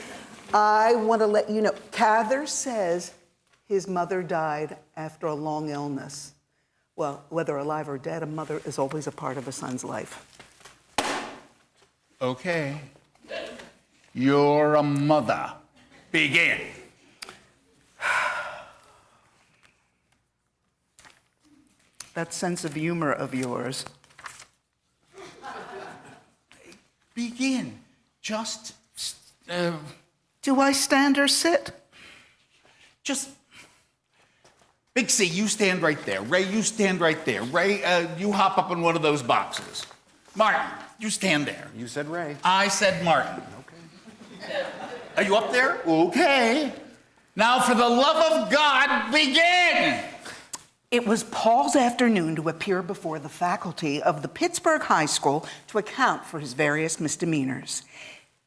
I want to let you know, Cather says his mother died after a long illness. Well, whether alive or dead, a mother is always a part of a son's life. Okay. You're a mother. Begin. That sense of humor of yours. Begin. Just, Do I stand or sit? just. Big C, you stand right there. Ray, you stand right there. Ray, you hop up in one of those boxes. Martin, you stand there. You said Ray. I said Martin. Okay. Are you up there? Okay. Now, for the love of God, begin! It was Paul's afternoon to appear before the faculty of the Pittsburgh High School to account for his various misdemeanors.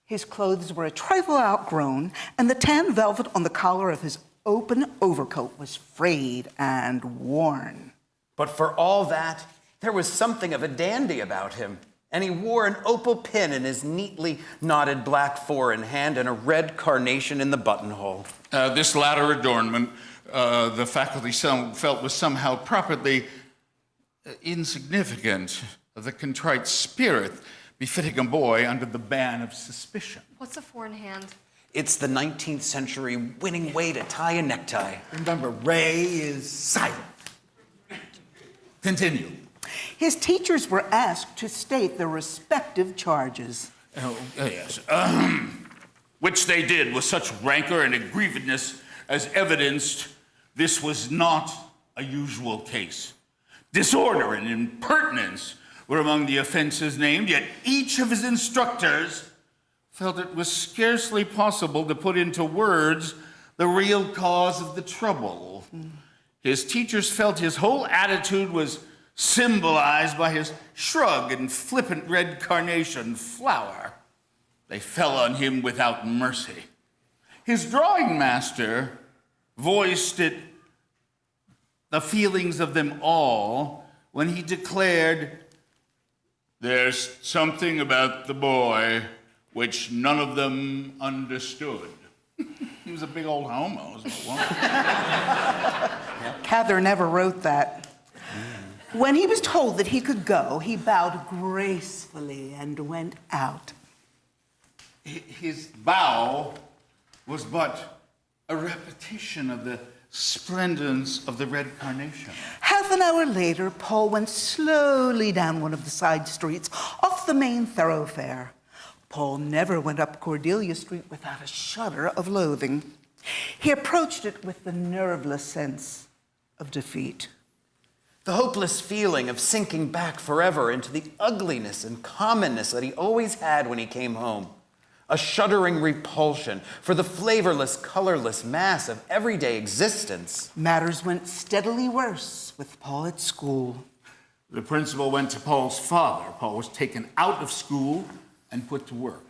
His clothes were a trifle outgrown, and the tan velvet on the collar of his open overcoat was frayed and worn. But for all that, there was something of a dandy about him. And he wore an opal pin in his neatly knotted black four-in hand and a red carnation in the buttonhole. This latter adornment, the faculty felt was somehow properly insignificant of the contrite spirit befitting a boy under the ban of suspicion. What's a four in hand? It's the 19th century winning way to tie a necktie. Remember, Ray is silent. Continue. His teachers were asked to state their respective charges. Oh, yes. Which they did with such rancor and aggrievedness as evidenced this was not a usual case. Disorder and impertinence were among the offenses named, yet each of his instructors felt it was scarcely possible to put into words the real cause of the trouble. His teachers felt his whole attitude was symbolized by his shrug and flippant red carnation flower. They fell on him without mercy. His drawing master voiced the feelings of them all when he declared, "There's something about the boy which none of them understood." He was a big old homo. Cather never wrote that. When he was told that he could go, he bowed gracefully and went out. His bow was but a repetition of the splendors of the red carnation. Half an hour later, Paul went slowly down one of the side streets off the main thoroughfare. Paul never went up Cordelia Street without a shudder of loathing. He approached it with the nerveless sense of defeat. The hopeless feeling of sinking back forever into the ugliness and commonness that he always had when he came home. A shuddering repulsion for the flavorless, colorless mass of everyday existence. Matters went steadily worse with Paul at school. The principal went to Paul's father. Paul was taken out of school and put to work.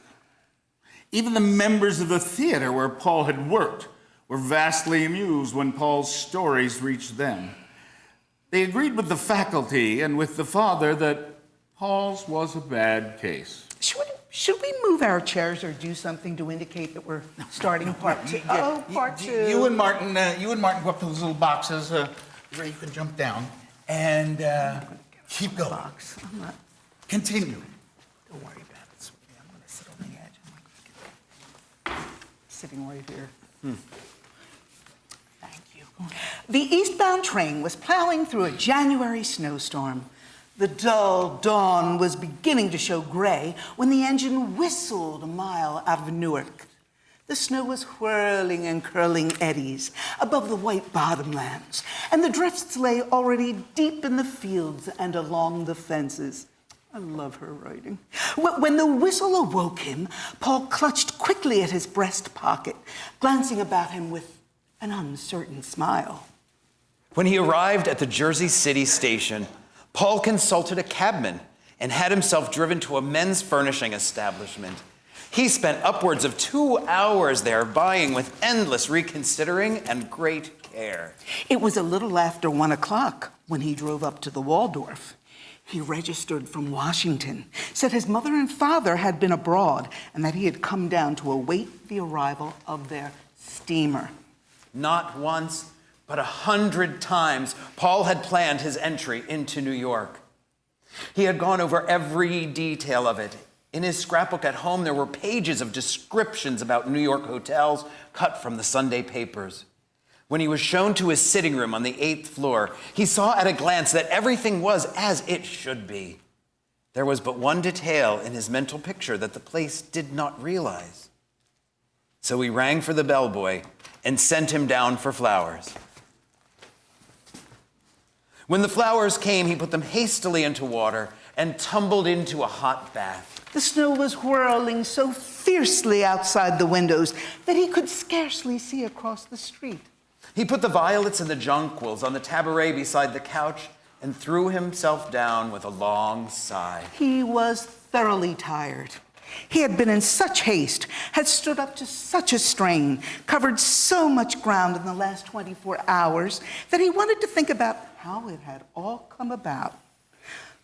Even the members of the theater where Paul had worked were vastly amused when Paul's stories reached them. They agreed with the faculty and with the father that Paul's was a bad case. Should we move our chairs or do something to indicate that we're starting part two? Oh, part two. You and Martin go up to those little boxes where you can jump down and keep going. Box. I'm not. Continue. Don't worry about it. It's okay. I'm going to sit on the edge. Sitting right here. Thank you. The eastbound train was plowing through a January snowstorm. The dull dawn was beginning to show gray when the engine whistled a mile out of Newark. The snow was whirling and curling eddies above the white bottomlands, and the drifts lay already deep in the fields and along the fences. I love her writing. When the whistle awoke him, Paul clutched quickly at his breast pocket, glancing about him with an uncertain smile. When he arrived at the Jersey City station, Paul consulted a cabman and had himself driven to a men's furnishing establishment. He spent upwards of 2 hours there buying with endless reconsidering and great care. It was a little after 1 o'clock when he drove up to the Waldorf. He registered from Washington, said his mother and father had been abroad and that he had come down to await the arrival of their steamer. Not once, but 100 times, Paul had planned his entry into New York. He had gone over every detail of it. In his scrapbook at home, there were pages of descriptions about New York hotels cut from the Sunday papers. When he was shown to his sitting room on the 8th floor, he saw at a glance that everything was as it should be. There was but one detail in his mental picture that the place did not realize. So he rang for the bellboy and sent him down for flowers. When the flowers came, he put them hastily into water and tumbled into a hot bath. The snow was whirling so fiercely outside the windows that he could scarcely see across the street. He put the violets and the jonquils on the taboret beside the couch and threw himself down with a long sigh. He was thoroughly tired. He had been in such haste, had stood up to such a strain, covered so much ground in the last 24 hours that he wanted to think about how it had all come about.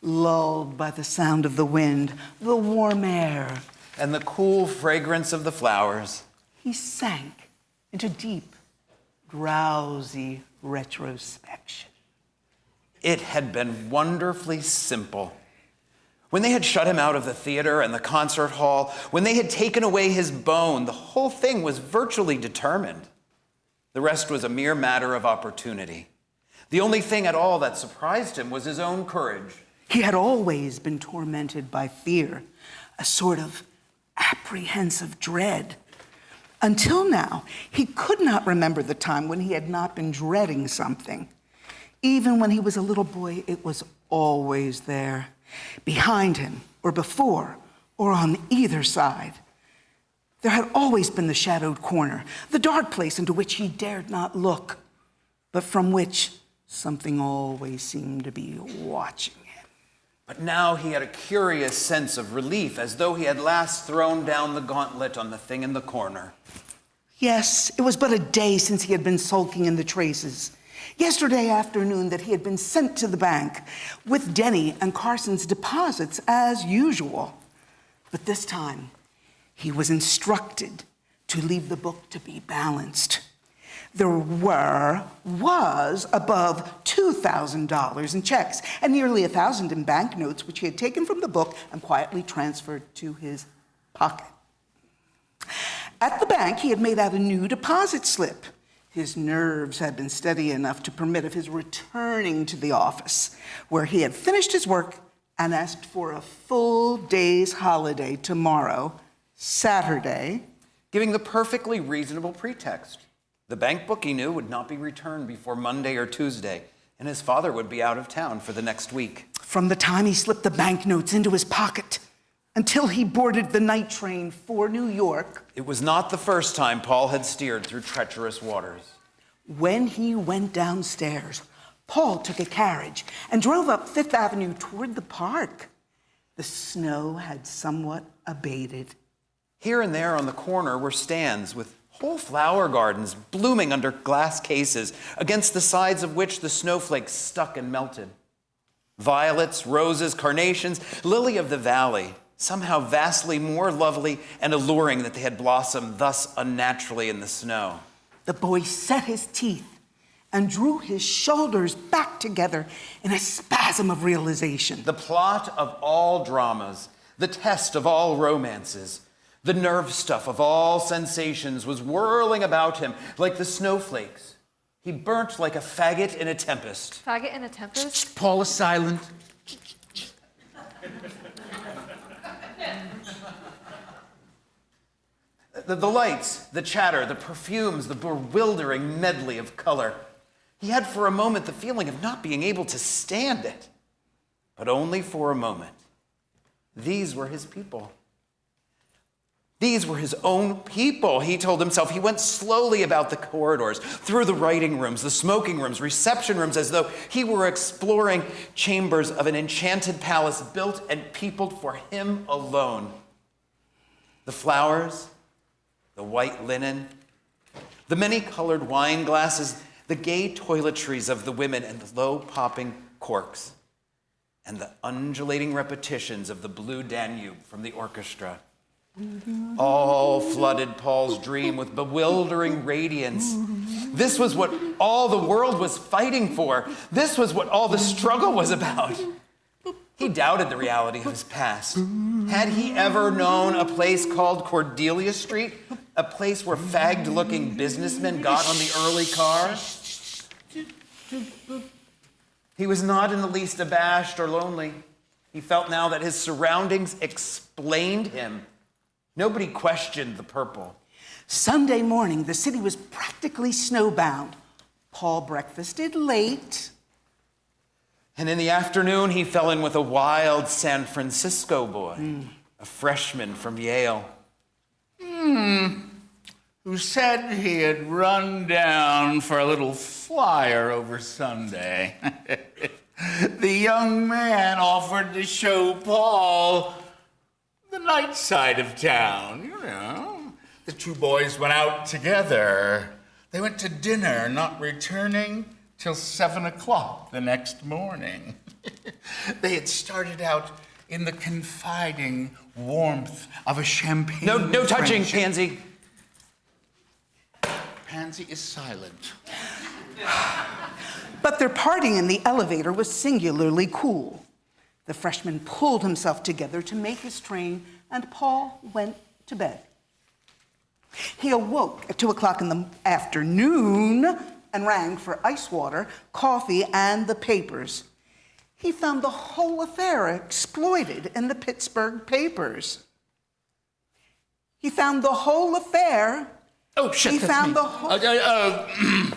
Lulled by the sound of the wind, the warm air, and the cool fragrance of the flowers, he sank into deep, drowsy retrospection. It had been wonderfully simple. When they had shut him out of the theater and the concert hall, when they had taken away his bone, the whole thing was virtually determined. The rest was a mere matter of opportunity. The only thing at all that surprised him was his own courage. He had always been tormented by fear, a sort of apprehensive dread. Until now, he could not remember the time when he had not been dreading something. Even when he was a little boy, it was always there, behind him, or before, or on either side. There had always been the shadowed corner, the dark place into which he dared not look, but from which something always seemed to be watching him. But now he had a curious sense of relief, as though he had last thrown down the gauntlet on the thing in the corner. Yes, it was but a day since he had been sulking in the traces. Yesterday afternoon that he had been sent to the bank with Denny and Carson's deposits as usual. But this time, he was instructed to leave the book to be balanced. There was above $2 $2,000 in checks and nearly $1,000 in banknotes, which he had taken from the book and quietly transferred to his pocket. At the bank, he had made out a new deposit slip. His nerves had been steady enough to permit of his returning to the office, where he had finished his work and asked for a full day's holiday tomorrow, Saturday, giving the perfectly reasonable pretext. The bank book, he knew, would not be returned before Monday or Tuesday, and his father would be out of town for the next week. From the time he slipped the banknotes into his pocket until he boarded the night train for New York. It was not the first time Paul had steered through treacherous waters. When he went downstairs, Paul took a carriage and drove up Fifth Avenue toward the park. The snow had somewhat abated. Here and there on the corner were stands with whole flower gardens blooming under glass cases, against the sides of which the snowflakes stuck and melted. Violets, roses, carnations, lily of the valley, somehow vastly more lovely and alluring that they had blossomed thus unnaturally in the snow. The boy set his teeth and drew his shoulders back together in a spasm of realization. The plot of all dramas, the test of all romances, the nerve stuff of all sensations was whirling about him like the snowflakes. He burnt like a faggot in a tempest. Faggot in a tempest? Paul is silent. The lights, the chatter, the perfumes, the bewildering medley of color. He had for a moment the feeling of not being able to stand it. But only for a moment. These were his people. These were his own people, he told himself. He went slowly about the corridors, through the writing rooms, the smoking rooms, reception rooms, as though he were exploring chambers of an enchanted palace built and peopled for him alone. The flowers, the white linen, the many-colored wine glasses, the gay toiletries of the women, and the low-popping corks, and the undulating repetitions of the Blue Danube from the orchestra. All flooded Paul's dream with bewildering radiance. This was what all the world was fighting for. This was what all the struggle was about. He doubted the reality of his past. Had he ever known a place called Cordelia Street? A place where fagged-looking businessmen got on the early car? He was not in the least abashed or lonely. He felt now that his surroundings explained him. Nobody questioned the purple. Sunday morning, the city was practically snowbound. Paul breakfasted late. And in the afternoon, he fell in with a wild San Francisco boy, a freshman from Yale. Who said he had run down for a little flyer over Sunday. The young man offered to show Paul the night side of town, you know. The two boys went out together. They went to dinner, not returning till 7 o'clock the next morning. They had started out in the confiding warmth of a champagne. No touching, Pansy. Pansy is silent. But their parting in the elevator was singularly cool. The freshman pulled himself together to make his train, and Paul went to bed. He awoke at 2 o'clock in the afternoon and rang for ice water, coffee, and the papers. He found the whole affair exploited in the Pittsburgh papers. He found the whole affair. Oh, shit, He that's found me. the whole.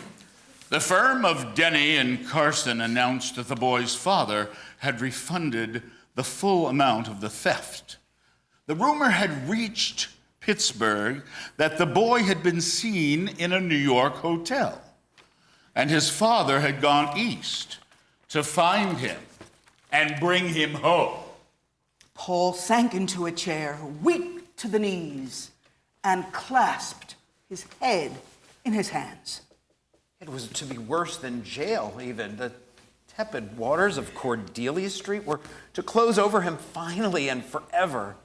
The firm of Denny and Carson announced that the boy's father had refunded the full amount of the theft. The rumor had reached Pittsburgh that the boy had been seen in a New York hotel, and his father had gone east to find him and bring him home. Paul sank into a chair, weak to the knees, and clasped his head in his hands. It was to be worse than jail, even. The tepid waters of Cordelia Street were to close over him finally and forever.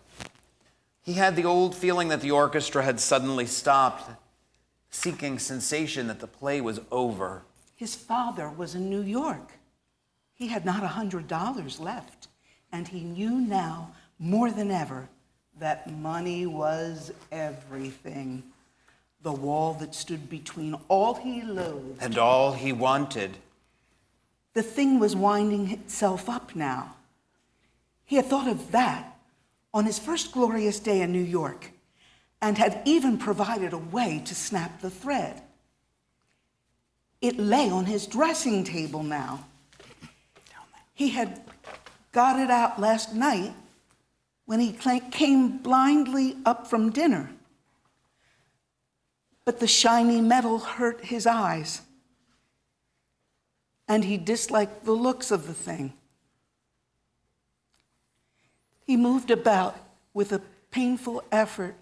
He had the old feeling that the orchestra had suddenly stopped, seeking sensation that the play was over. His father was in New York. He had not $100 left, and he knew now more than ever that money was everything. The wall that stood between all he loathed. And all he wanted. The thing was winding itself up now. He had thought of that on his first glorious day in New York, and had even provided a way to snap the thread. It lay on his dressing table now. He had got it out last night when he came blindly up from dinner. But the shiny metal hurt his eyes, and he disliked the looks of the thing. He moved about with a painful effort,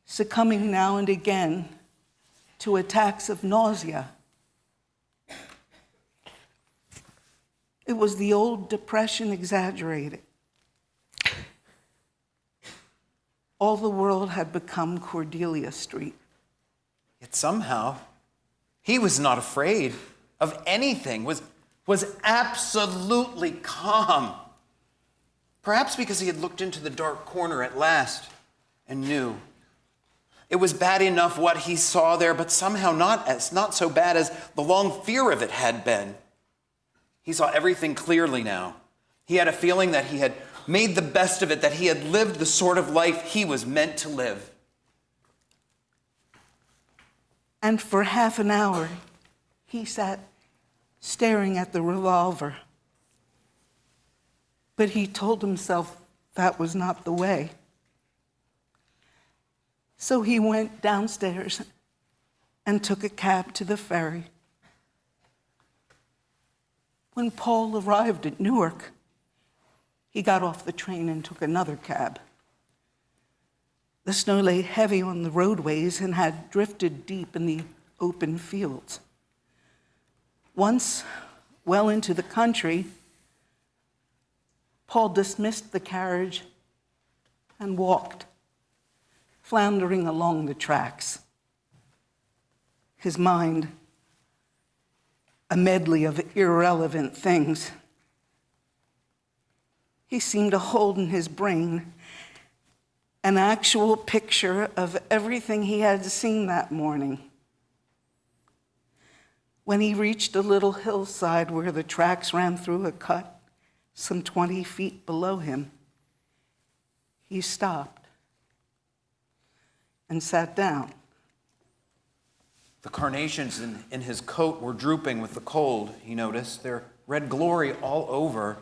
succumbing now and again to attacks of nausea. It was the old depression exaggerated. All the world had become Cordelia Street. Yet somehow, he was not afraid of anything, was absolutely calm. Perhaps because he had looked into the dark corner at last and knew. It was bad enough what he saw there, but somehow not so bad as the long fear of it had been. He saw everything clearly now. He had a feeling that he had made the best of it, that he had lived the sort of life he was meant to live. And for half an hour, he sat staring at the revolver. But he told himself that was not the way. So he went downstairs and took a cab to the ferry. When Paul arrived at Newark, he got off the train and took another cab. The snow lay heavy on the roadways and had drifted deep in the open fields. Once, well into the country, Paul dismissed the carriage and walked, floundering along the tracks. His mind, a medley of irrelevant things. He seemed to hold in his brain an actual picture of everything he had seen that morning. When he reached a little hillside where the tracks ran through a cut some 20 feet below him, he stopped and sat down. The carnations in his coat were drooping with the cold, he noticed, their red glory all over.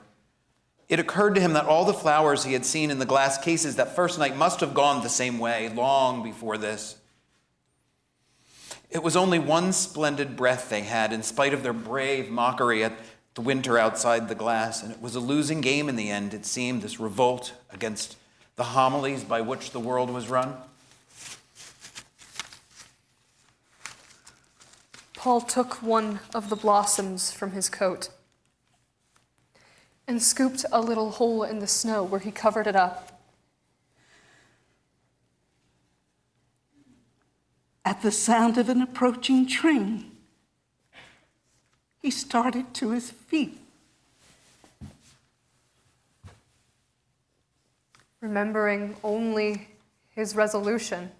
It occurred to him that all the flowers he had seen in the glass cases that first night must have gone the same way long before this. It was only one splendid breath they had, in spite of their brave mockery at the winter outside the glass, and it was a losing game in the end, it seemed, this revolt against the homilies by which the world was run. Paul took one of the blossoms from his coat and scooped a little hole in the snow where he covered it up. At the sound of an approaching train, he started to his feet. Remembering only his resolution.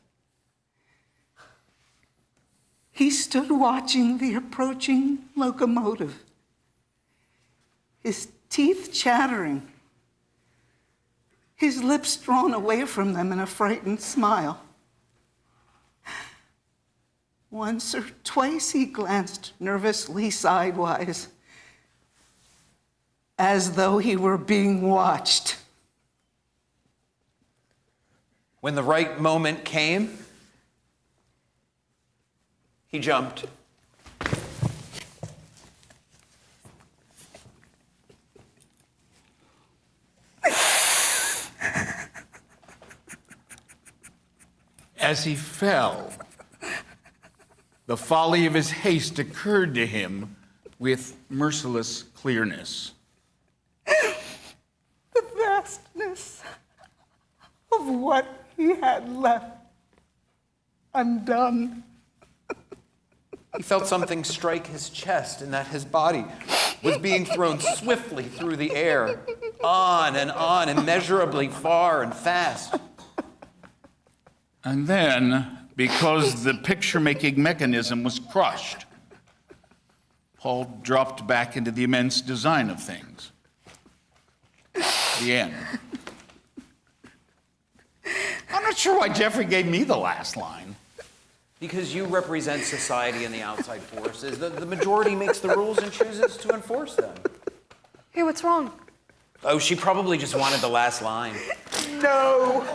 He stood watching the approaching locomotive, his teeth chattering, his lips drawn away from them in a frightened smile. Once or twice he glanced nervously sidewise, as though he were being watched. When the right moment came, he jumped. As he fell, the folly of his haste occurred to him with merciless clearness. The vastness of what he had left undone. He felt something strike his chest and that his body was being thrown swiftly through the air, on, immeasurably far and fast. And then, because the picture-making mechanism was crushed, Paul dropped back into the immense design of things. The end. I'm not sure why Jeffrey gave me the last line. Because you represent society and the outside forces. The majority makes the rules and chooses to enforce them. Hey, what's wrong? Oh, she probably just wanted the last line. No,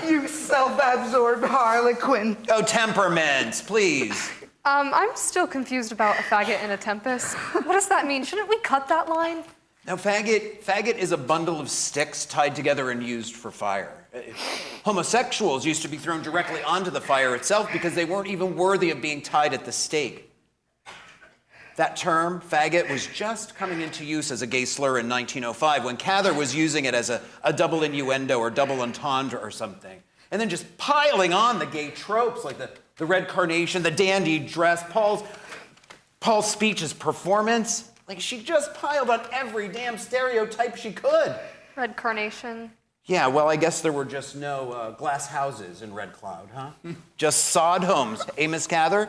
you self-absorbed harlequin. Oh, temperaments, please. I'm still confused about a faggot and a tempest. What does that mean? Shouldn't we cut that line? Now, faggot is a bundle of sticks tied together and used for fire. Homosexuals used to be thrown directly onto the fire itself because they weren't even worthy of being tied at the stake. That term, faggot, was just coming into use as a gay slur in 1905 when Cather was using it as a double innuendo or double entendre or something. And then just piling on the gay tropes like the red carnation, the dandy dress, Paul's speech as performance. Like, she just piled on every damn stereotype she could. Red carnation. Yeah, well, I guess there were just no glass houses in Red Cloud, huh? Just sod homes. Eh, Miss Cather?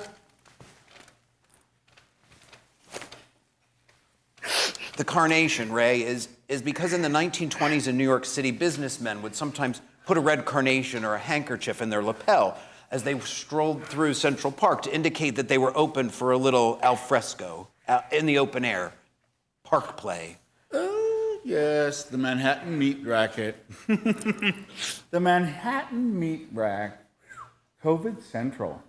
The carnation, Ray, is because in the 1920s in New York City, businessmen would sometimes put a red carnation or a handkerchief in their lapel as they strolled through Central Park to indicate that they were open for a little al fresco in the open air. Park play. Oh, yes, the Manhattan meat racket. The Manhattan meat rack. COVID Central.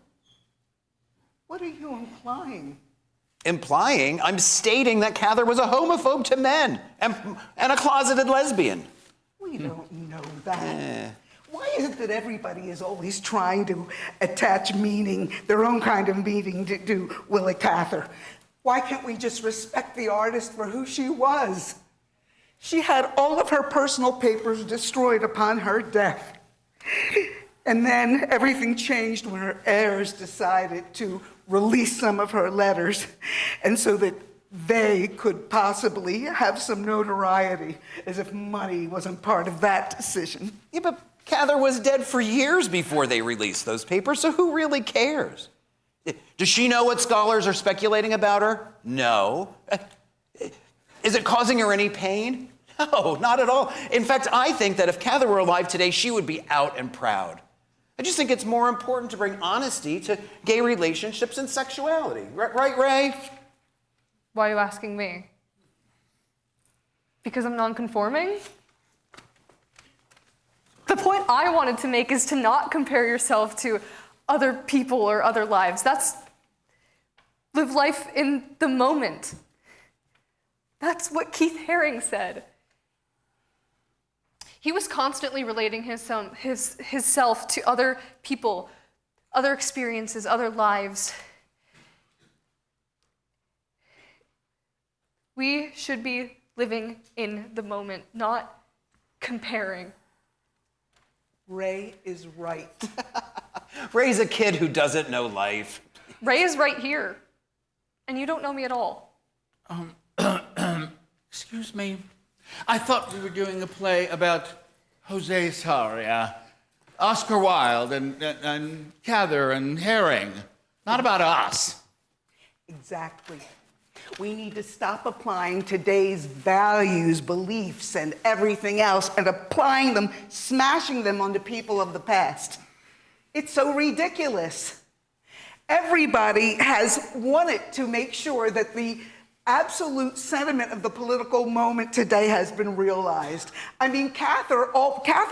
What are you implying? Implying? I'm stating that Cather was a homophobe to men and a closeted lesbian. We don't know that. Why is it that everybody is always trying to attach meaning, their own kind of meaning, to Willa Cather? Why can't we just respect the artist for who she was? She had all of her personal papers destroyed upon her death. And then everything changed when her heirs decided to release some of her letters, and so that they could possibly have some notoriety, as if money wasn't part of that decision. Yeah, but Cather was dead for years before they released those papers, so who really cares? Does she know what scholars are speculating about her? No. Is it causing her any pain? No, not at all. In fact, I think that if Cather were alive today, she would be out and proud. I just think it's more important to bring honesty to gay relationships and sexuality. Right, Ray? Why are you asking me? Because I'm non-conforming? The point I wanted to make is to not compare yourself to other people or other lives. That's live life in the moment. That's what Keith Haring said. He was constantly relating his self to other people, other experiences, other lives. We should be living in the moment, not comparing. Ray is right. Ray's a kid who doesn't know life. Ray is right here, and you don't know me at all. Excuse me. I thought we were doing a play about Jose Sarria, Oscar Wilde, and Cather and Haring. Not about us. Exactly. We need to stop applying today's values, beliefs, and everything else and applying them, smashing them onto people of the past. It's so ridiculous. Everybody has wanted to make sure that the absolute sentiment of the political moment today has been realized. I mean, Cather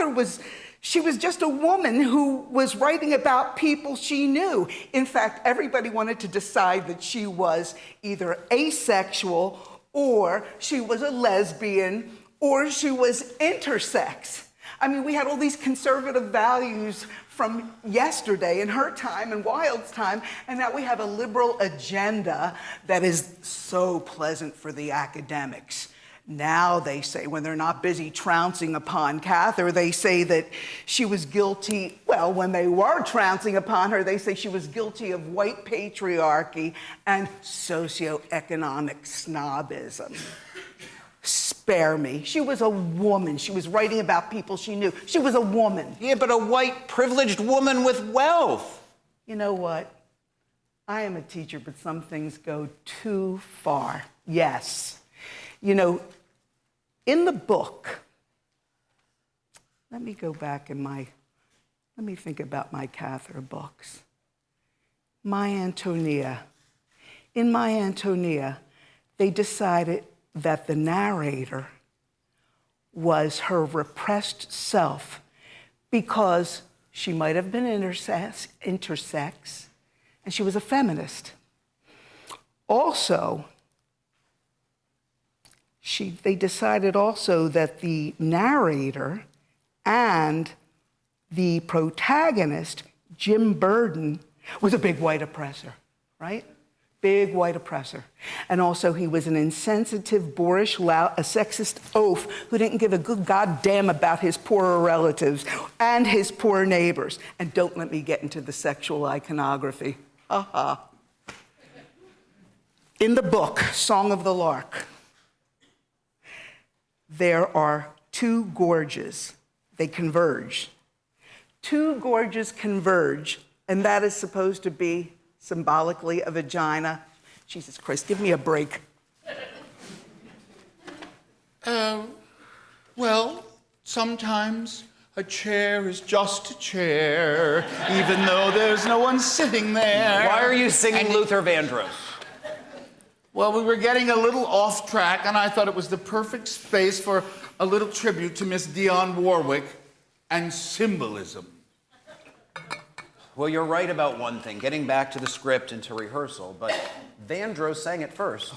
was just a woman who was writing about people she knew. In fact, everybody wanted to decide that she was either asexual, or she was a lesbian, or she was intersex. I mean, we had all these conservative values from yesterday in her time and Wilde's time, and now we have a liberal agenda that is so pleasant for the academics. Now they say, when they're not busy trouncing upon Cather, they say that she was guilty. Well, when they were trouncing upon her, they say she was guilty of white patriarchy and socioeconomic snobism. Spare me. She was a woman. She was writing about people she knew. She was a woman. Yeah, but a white, privileged woman with wealth. You know what? I am a teacher, but some things go too far. Yes. You know, in the book, let me go back in let me think about my Cather books. My Antonia. In My Antonia, they decided that the narrator was her repressed self because she might have been intersex, and she was a feminist. Also, they decided also that the narrator and the protagonist, Jim Burden, was a big white oppressor, right? Big white oppressor. And also he was an insensitive, boorish, loud, a sexist oaf who didn't give a good goddamn about his poorer relatives and his poor neighbors. And don't let me get into the sexual iconography. In the book, Song of the Lark, there are two gorges. They converge. Two gorges converge, and that is supposed to be symbolically a vagina. Jesus Christ, give me a break. Well, sometimes a chair is just a chair, even though there's no one sitting there. Why are you singing Luther Vandross? Well, we were getting a little off track, and I thought it was the perfect space for a little tribute to Miss Dionne Warwick and symbolism. Well, you're right about one thing, getting back to the script and to rehearsal, but Vandross sang it first.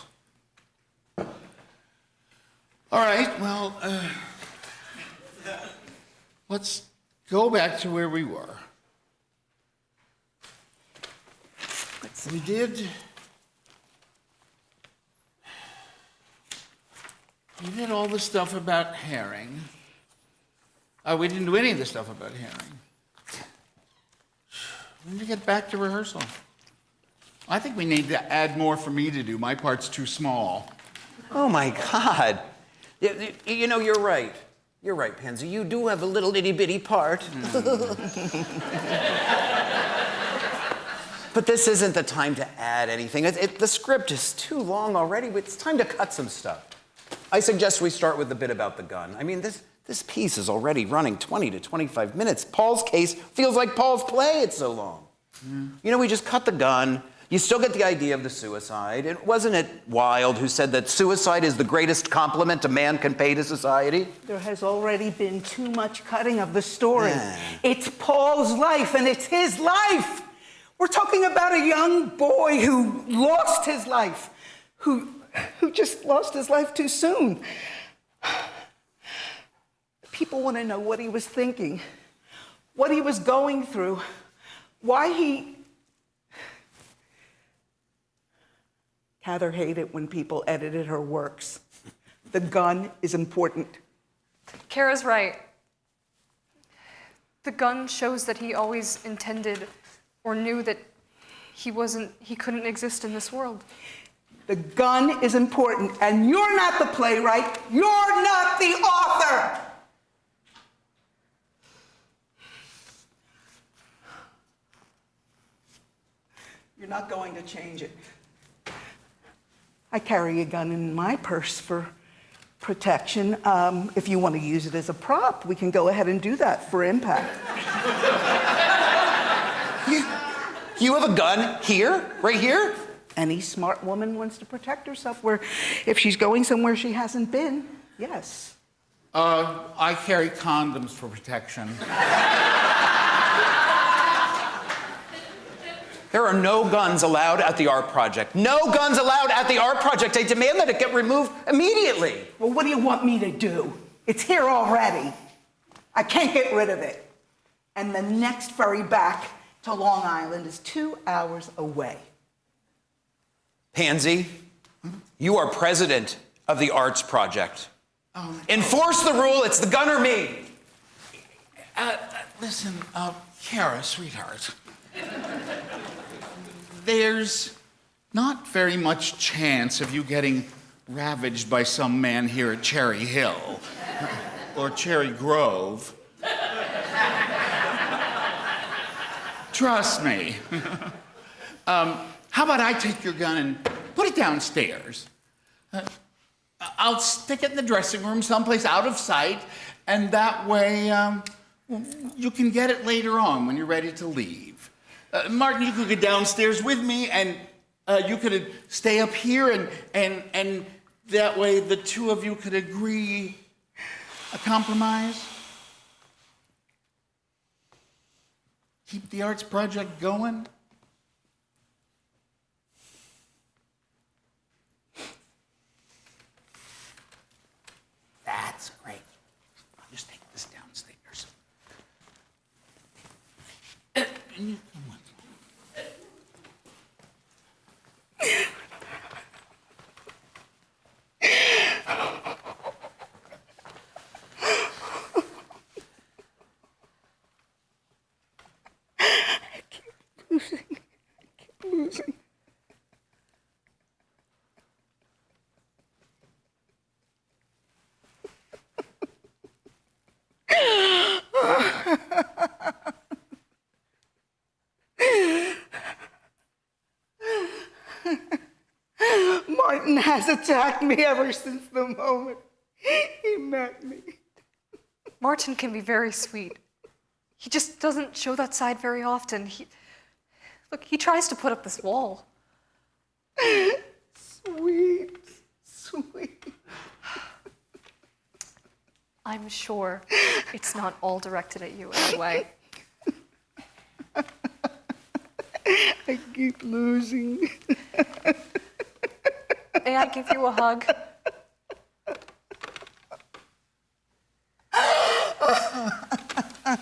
All right, well, let's go back to where we were. We did all the stuff about herring. We didn't do any of the stuff about herring. We need to get back to rehearsal. I think we need to add more for me to do. My part's too small. Oh my God. You know, you're right. You're right, Pansy. You do have a little itty-bitty part. But this isn't the time to add anything. The script is too long already. It's time to cut some stuff. I suggest we start with the bit about the gun. I mean, this piece is already running 20 to 25 minutes. Paul's case feels like Paul's play. It's so long. You know, we just cut the gun. You still get the idea of the suicide. Wasn't it Wilde who said that suicide is the greatest compliment a man can pay to society? There has already been too much cutting of the story. It's Paul's life, and it's his life. We're talking about a young boy who lost his life, who just lost his life too soon. People want to know what he was thinking, what he was going through, why he... Cather hated when people edited her works. The gun is important. Kara's right. The gun shows that he always intended or knew that he couldn't exist in this world. The gun is important, and you're not the playwright, you're not the author! You're not going to change it. I carry a gun in my purse for protection. If you want to use it as a prop, we can go ahead and do that for impact. You have a gun here? Right here? Any smart woman wants to protect herself if she's going somewhere she hasn't been, yes. I carry condoms for protection. There are no guns allowed at the art project. No guns allowed at the art project. I demand that it get removed immediately. Well, what do you want me to do? It's here already. I can't get rid of it. And the next ferry back to Long Island is 2 hours away. Pansy, you are president of the Arts Project. Enforce the rule, it's the gun or me. Listen, Kara, sweetheart. There's not very much chance of you getting ravaged by some man here at Cherry Hill or Cherry Grove. Trust me. How about I take your gun and put it downstairs? I'll stick it in the dressing room someplace out of sight, and that way you can get it later on when you're ready to leave. Martin, you could go downstairs with me, and you could stay up here, and that way the two of you could agree a compromise. Keep the Arts Project going. That's great. I'll just take this downstairs. And you come with I keep losing. Martin has attacked me ever since the moment he met me. Martin can be very sweet. He just doesn't show that side very often. Look, he tries to put up this wall. Sweet, sweet. I'm sure it's not all directed at you anyway. I keep losing. May I give you a hug? I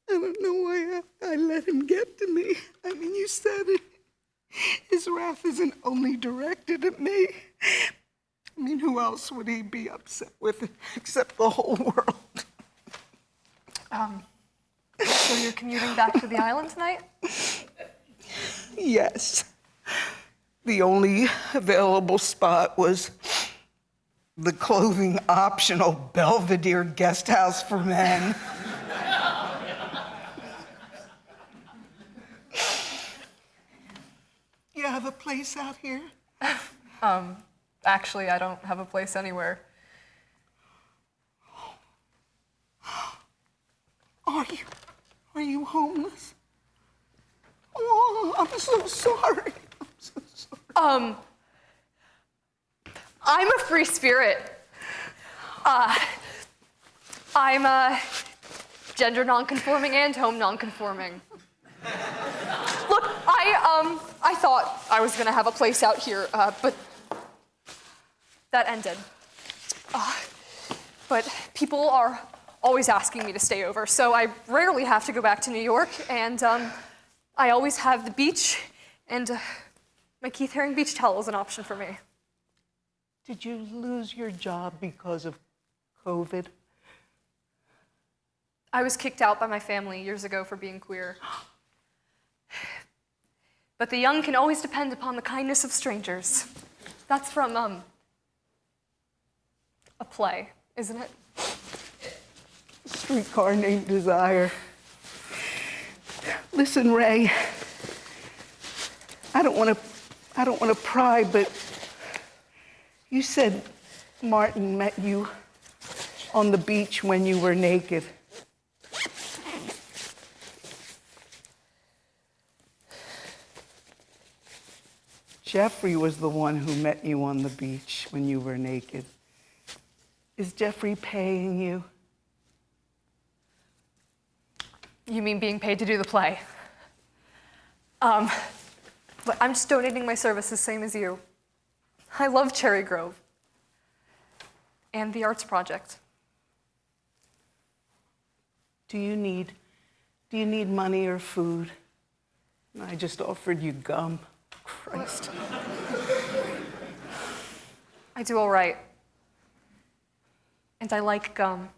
don't know why I let him get to me. I mean, you said it. His wrath isn't only directed at me. I mean, who else would he be upset with except the whole world? So you're commuting back to the island tonight? Yes. The only available spot was the clothing optional Belvedere guest house for men. You have a place out here? Actually, I don't have a place anywhere. Are you homeless? Oh, I'm so sorry. I'm so sorry. I'm a free spirit. I'm gender nonconforming and home nonconforming. Look, I thought I was gonna have a place out here, but that ended. But people are always asking me to stay over, so I rarely have to go back to New York, and I always have the beach, and my Keith Haring beach towel is an option for me. Did you lose your job because of COVID? I was kicked out by my family years ago for being queer. But the young can always depend upon the kindness of strangers. That's from, a play, isn't it? Streetcar Named Desire. Listen, Ray, I don't want to pry, but you said Martin met you on the beach when you were naked. Jeffrey was the one who met you on the beach when you were naked. Is Jeffrey paying you? You mean being paid to do the play? But I'm just donating my services, same as you. I love Cherry Grove and the Arts Project. Do you need money or food? And I just offered you gum. Christ. I do all right. And I like gum.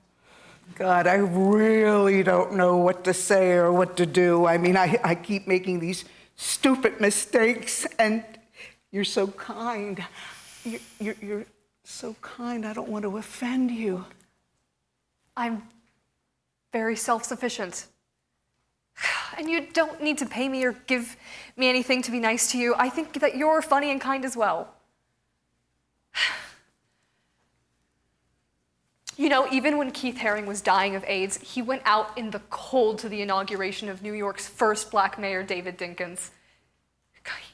God, I really don't know what to say or what to do. I mean, I keep making these stupid mistakes, and you're so kind. You're so kind. I don't want to offend you. I'm very self-sufficient. And you don't need to pay me or give me anything to be nice to you. I think that you're funny and kind as well. You know, even when Keith Haring was dying of AIDS, he went out in the cold to the inauguration of New York's first black mayor, David Dinkins.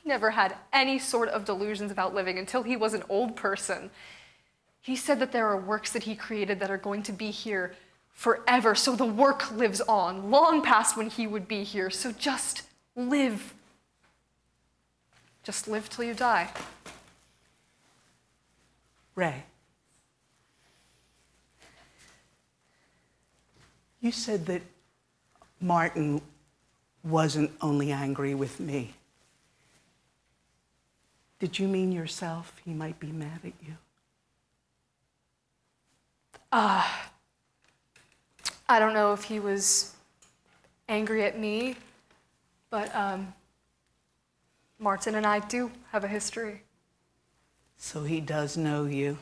He never had any sort of delusions about living until he was an old person. He said that there are works that he created that are going to be here forever, so the work lives on, long past when he would be here. So just live. Just live till you die. Ray, you said that Martin wasn't only angry with me. Did you mean yourself? He might be mad at you. I don't know if he was angry at me, but Martin and I do have a history. So he does know you.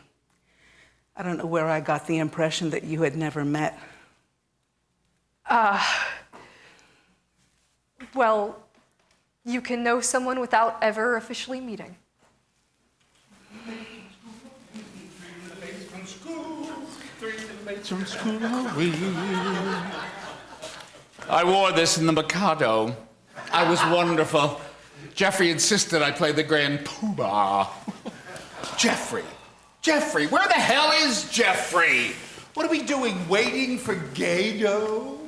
I don't know where I got the impression that you had never met. Well, you can know someone without ever officially meeting. I wore this in the Mikado. I was wonderful. Jeffrey insisted I play the grand poobah. Jeffrey, where the hell is Jeffrey? What are we doing, waiting for Gago?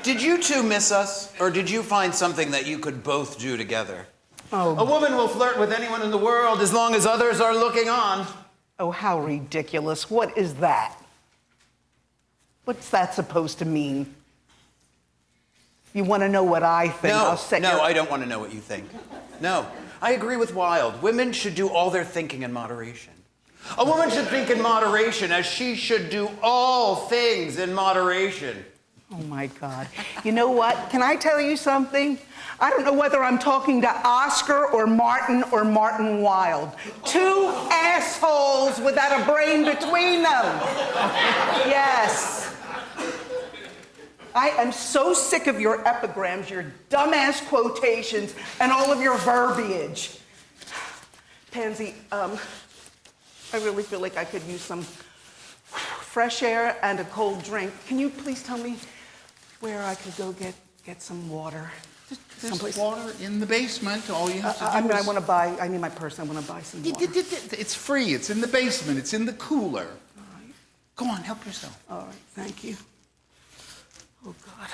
Did you two miss us, or did you find something that you could both do together? Oh. A woman will flirt with anyone in the world as long as others are looking on. Oh, how ridiculous. What is that? What's that supposed to mean? You want to know what I think? I don't want to know what you think. No, I agree with Wilde. Women should do all their thinking in moderation. A woman should think in moderation as she should do all things in moderation. Oh, my God. You know what? Can I tell you something? I don't know whether I'm talking to Oscar or Martin Wilde. Two assholes without a brain between them. Yes. I am so sick of your epigrams, your dumbass quotations, and all of your verbiage. Pansy, I really feel like I could use some fresh air and a cold drink. Can you please tell me where I could go get some water? There's water in the basement. All you have to do I is... I need my purse. I want to buy some water. It's free. It's in the basement. It's in the cooler. All right. Go on, help yourself. All right, thank you. Oh, God.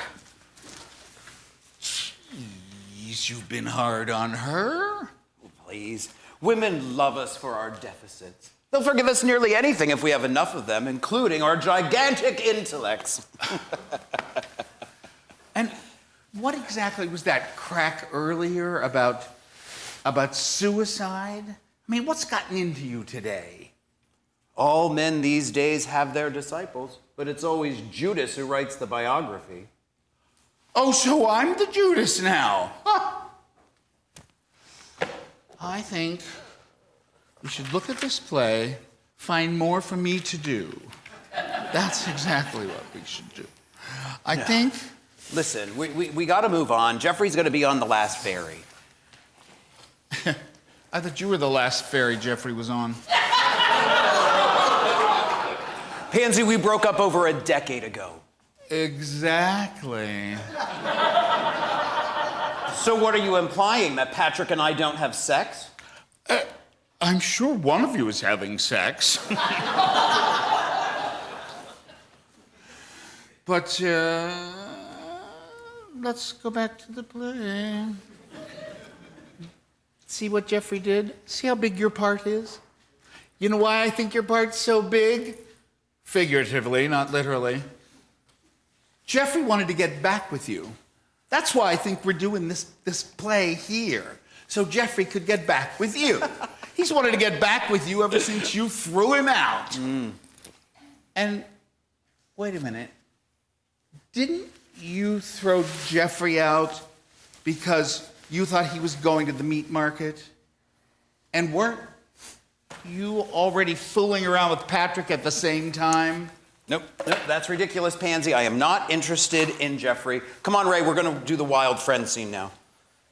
Jeez, you've been hard on her. Oh, please. Women love us for our deficits. They'll forgive us nearly anything if we have enough of them, including our gigantic intellects. And what exactly was that crack earlier about suicide? I mean, what's gotten into you today? All men these days have their disciples, but it's always Judas who writes the biography. Oh, so I'm the Judas now. Huh. I think we should look at this play, find more for me to do. That's exactly what we should do. I think... Listen, we got to move on. Jeffrey's going to be on the last ferry. I thought you were the last ferry Jeffrey was on. Pansy, we broke up over a decade ago. Exactly. So what are you implying, that Patrick and I don't have sex? I'm sure one of you is having sex. But, let's go back to the play. See what Jeffrey did? See how big your part is? You know why I think your part's so big? figuratively, not literally. Jeffrey wanted to get back with you. That's why I think we're doing this play here, so Jeffrey could get back with you. He's wanted to get back with you ever since you threw him out. And wait a minute. Didn't you throw Jeffrey out because you thought he was going to the meat market? And weren't you already fooling around with Patrick at the same time? Nope, that's ridiculous, Pansy. I am not interested in Jeffrey. Come on, Ray, we're gonna do the wild friend scene now.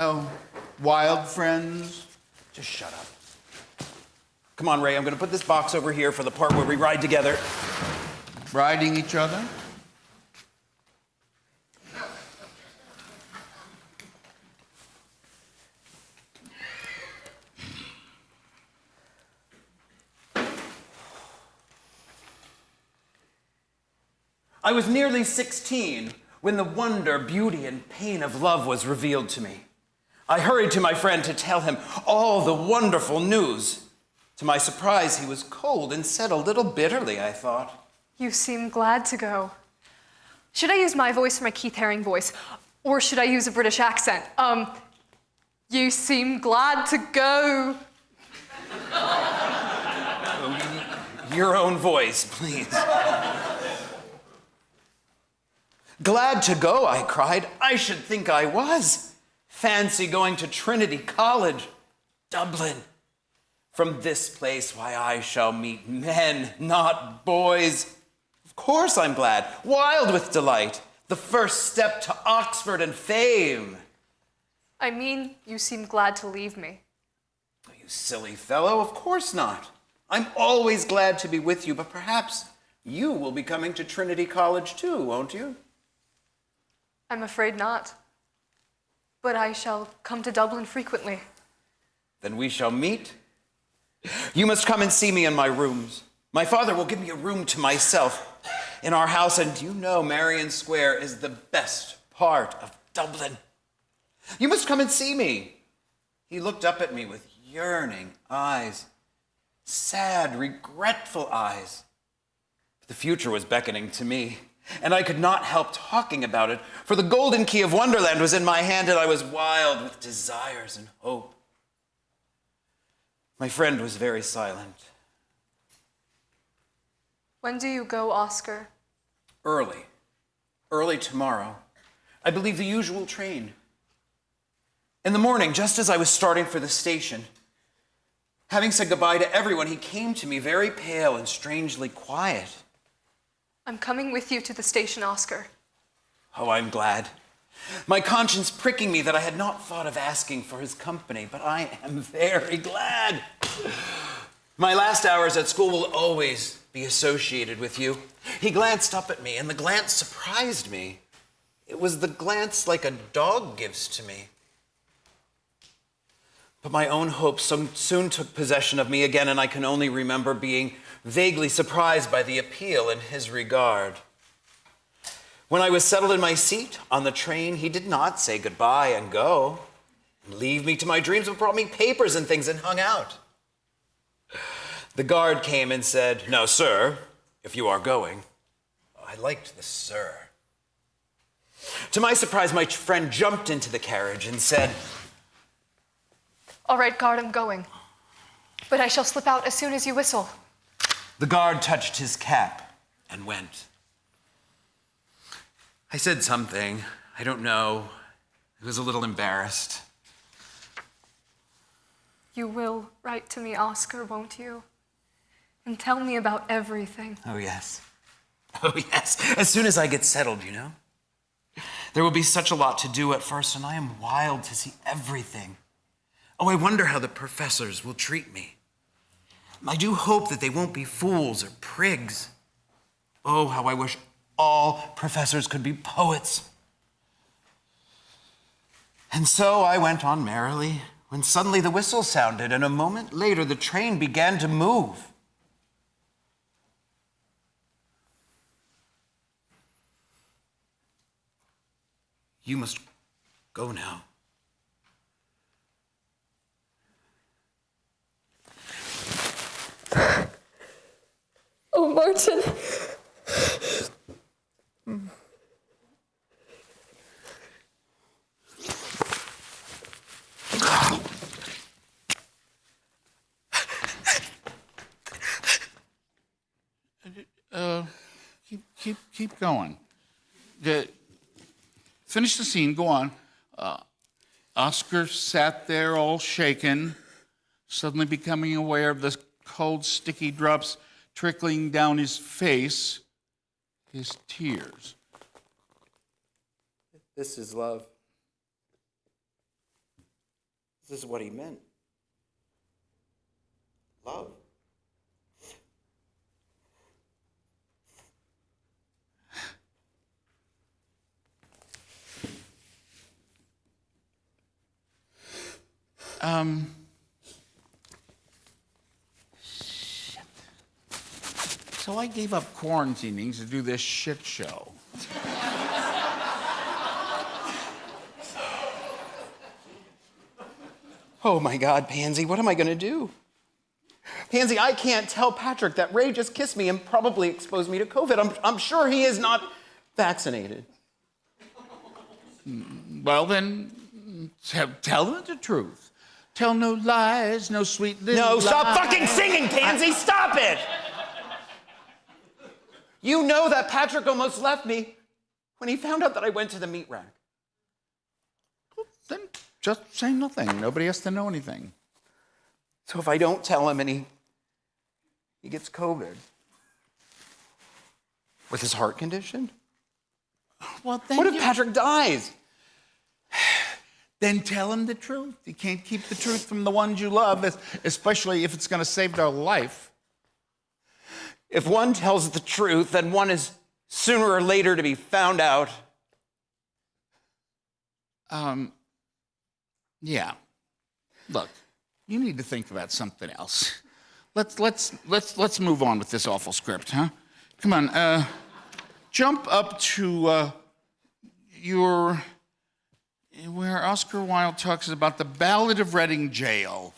Oh, wild friends? Just shut up. Come on, Ray, I'm gonna put this box over here for the part where we ride together. Riding each other? I was nearly 16 when the wonder, beauty, and pain of love was revealed to me. I hurried to my friend to tell him all the wonderful news. To my surprise, he was cold and said a little bitterly, I thought. You seem glad to go. Should I use my voice for my Keith Haring voice? Or should I use a British accent? You seem glad to go. Your own voice, please. Glad to go, I cried. I should think I was. Fancy going to Trinity College, Dublin. From this place, why, I shall meet men, not boys. Of course I'm glad, wild with delight. The first step to Oxford and fame. I mean, you seem glad to leave me. You silly fellow, of course not. I'm always glad to be with you, but perhaps you will be coming to Trinity College too, won't you? I'm afraid not. But I shall come to Dublin frequently. Then we shall meet. You must come and see me in my rooms. My father will give me a room to myself in our house, and you know Marion Square is the best part of Dublin. You must come and see me. He looked up at me with yearning eyes, sad, regretful eyes. The future was beckoning to me, and I could not help talking about it, for the golden key of Wonderland was in my hand, and I was wild with desires and hope. My friend was very silent. When do you go, Oscar? Early tomorrow. I believe the usual train. In the morning, just as I was starting for the station, having said goodbye to everyone, he came to me very pale and strangely quiet. I'm coming with you to the station, Oscar. Oh, I'm glad. My conscience pricking me that I had not thought of asking for his company, but I am very glad. My last hours at school will always be associated with you. He glanced up at me, and the glance surprised me. It was the glance like a dog gives to me. But my own hopes soon took possession of me again, and I can only remember being vaguely surprised by the appeal in his regard. When I was settled in my seat on the train, he did not say goodbye and go, and leave me to my dreams, but brought me papers and things and hung out. The guard came and said, "No, sir, if you are going." I liked the sir. To my surprise, my friend jumped into the carriage and said, All right, guard, I'm going. But I shall slip out as soon as you whistle. The guard touched his cap and went. I said something. I don't know. I was a little embarrassed. You will write to me, Oscar, won't you? And tell me about everything. Oh, yes. Oh, yes. As soon as I get settled, you know. There will be such a lot to do at first, and I am wild to see everything. Oh, I wonder how the professors will treat me. I do hope that they won't be fools or prigs. Oh, how I wish all professors could be poets. And so I went on merrily, when suddenly the whistle sounded, and a moment later the train began to move. You must go now. Oh, Martin. keep going. Finish the scene, go on. Oscar sat there all shaken, suddenly becoming aware of the cold, sticky drops trickling down his face, his tears. This is love. This is what he meant. Love. Shit. So I gave up quarantining to do this shit show. Oh my God, Pansy, what am I gonna do? Pansy, I can't tell Patrick that Ray just kissed me and probably exposed me to COVID. I'm sure he is not vaccinated. Well, then, tell him the truth. Tell no lies, no sweet little No, lies. stop fucking singing, Pansy! Stop it! You know that Patrick almost left me when he found out that I went to the meat rack. Then just say nothing. Nobody has to know anything. So if I don't tell him and he gets COVID with his heart condition? Well, then What if Patrick dies? Then tell him the truth. You can't keep the truth from the ones you love, especially if it's going to save their life. If one tells the truth, then one is sooner or later to be found out. Yeah. Look, you need to think about something else. Let's move on with this awful script, huh? Come on, jump up to where Oscar Wilde talks about the Ballad of Reading Jail.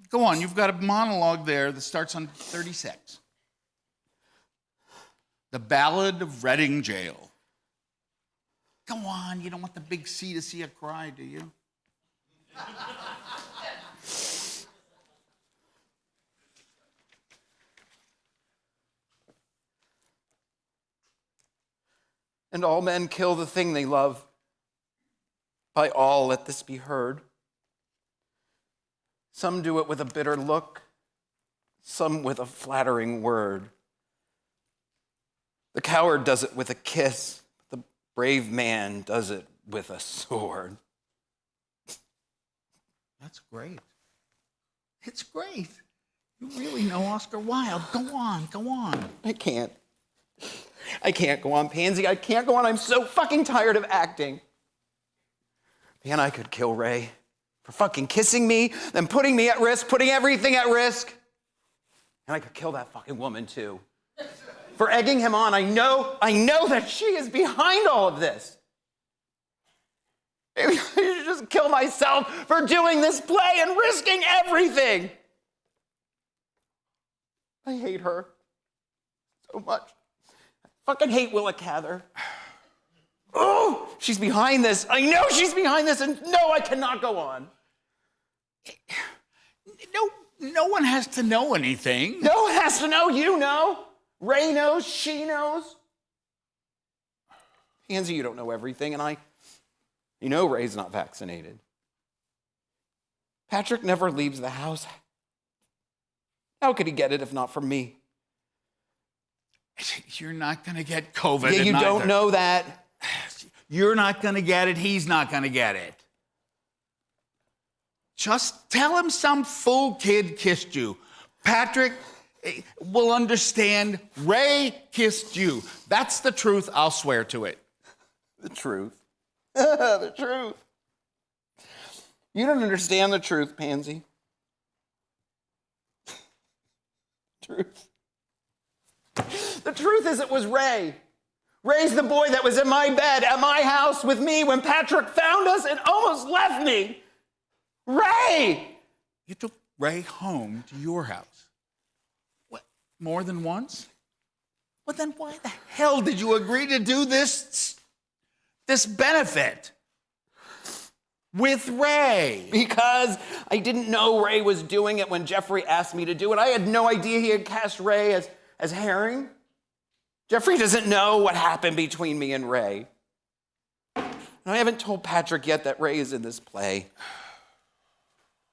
Go on, you've got a monologue there that starts on 36. The Ballad of Reading Jail. Go on, you don't want the big C to see a cry, do you? And all men kill the thing they love. By all, let this be heard. Some do it with a bitter look, some with a flattering word. The coward does it with a kiss, the brave man does it with a sword. That's great. It's great. You really know Oscar Wilde. Go on, go on. I can't go on, Pansy. I can't go on. I'm so fucking tired of acting. Man, I could kill Ray for fucking kissing me, then putting me at risk, putting everything at risk. And I could kill that fucking woman too. For egging him on. I know that she is behind all of this. Maybe I should just kill myself for doing this play and risking everything. I hate her so much. I fucking hate Willa Cather. Oh, she's behind this. I know she's behind this, and no, I cannot go on. No one has to know anything. No one has to know. You know. Ray knows. She knows. Pansy, you don't know everything, and you know Ray's not vaccinated. Patrick never leaves the house. How could he get it if not from me? You're not going to get COVID. Yeah, you don't know that. You're not going to get it. He's not going to get it. Just tell him some fool kid kissed you. Patrick will understand. Ray kissed you. That's the truth. I'll swear to it. The truth. The truth. You don't understand the truth, Pansy. Truth. The truth is it was Ray. Ray's the boy that was in my bed at my house with me when Patrick found us and almost left me. Ray! You took Ray home to your house. What, more than once? Well, then why the hell did you agree to do this benefit with Ray? Because I didn't know Ray was doing it when Jeffrey asked me to do it. I had no idea he had cast Ray as Herring. Jeffrey doesn't know what happened between me and Ray. And I haven't told Patrick yet that Ray is in this play.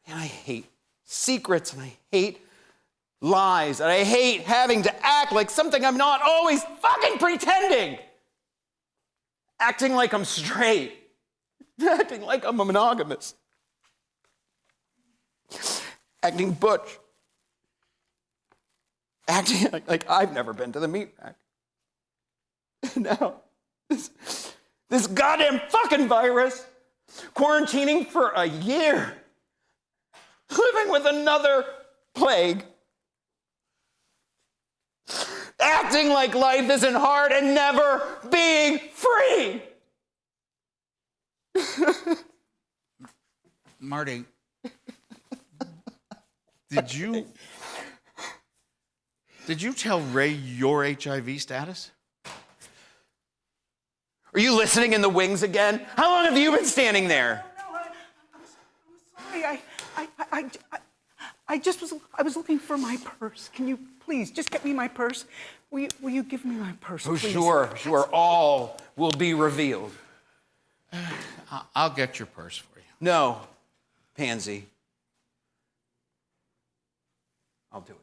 And I hate secrets, and I hate lies, and I hate having to act like something I'm not, always fucking pretending. Acting like I'm straight. Acting like I'm a monogamous. Acting butch. Acting like I've never been to the meat rack. And now, this goddamn fucking virus, quarantining for a year, living with another plague, acting like life isn't hard and never being free. Marty, did you tell Ray your HIV status? Are you listening in the wings again? How long have you been standing there? No, I'm sorry. I was looking for my purse. Can you please just get me my purse? Will you give me my purse, Oh, please? sure. All will be revealed. I'll get your purse for you. No, Pansy. I'll do it.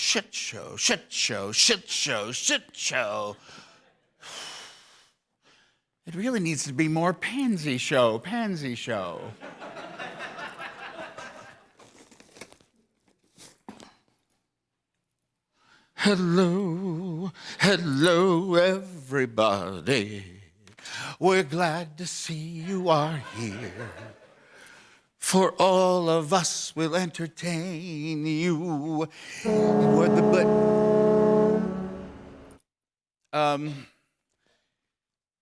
Shit show. It really needs to be more pansy show. Hello, everybody. We're glad to see you are here. For all of us will entertain you.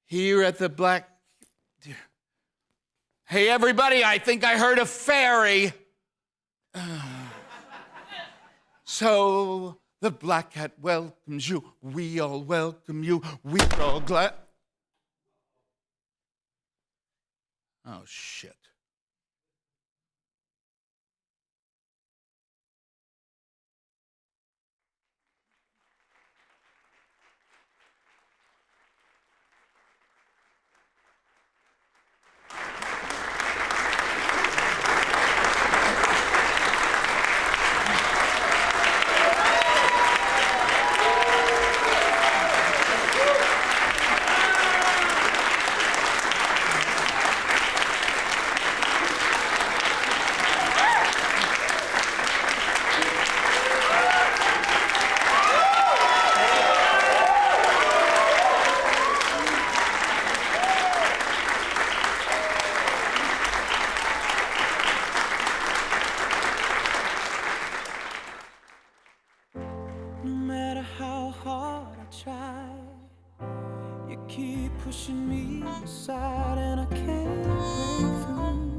Here at the Black... Hey, everybody, I think I heard a fairy. So, the Black Cat welcomes you. We all welcome you. We're all glad... Oh, shit. Pushing me aside and I can't break through.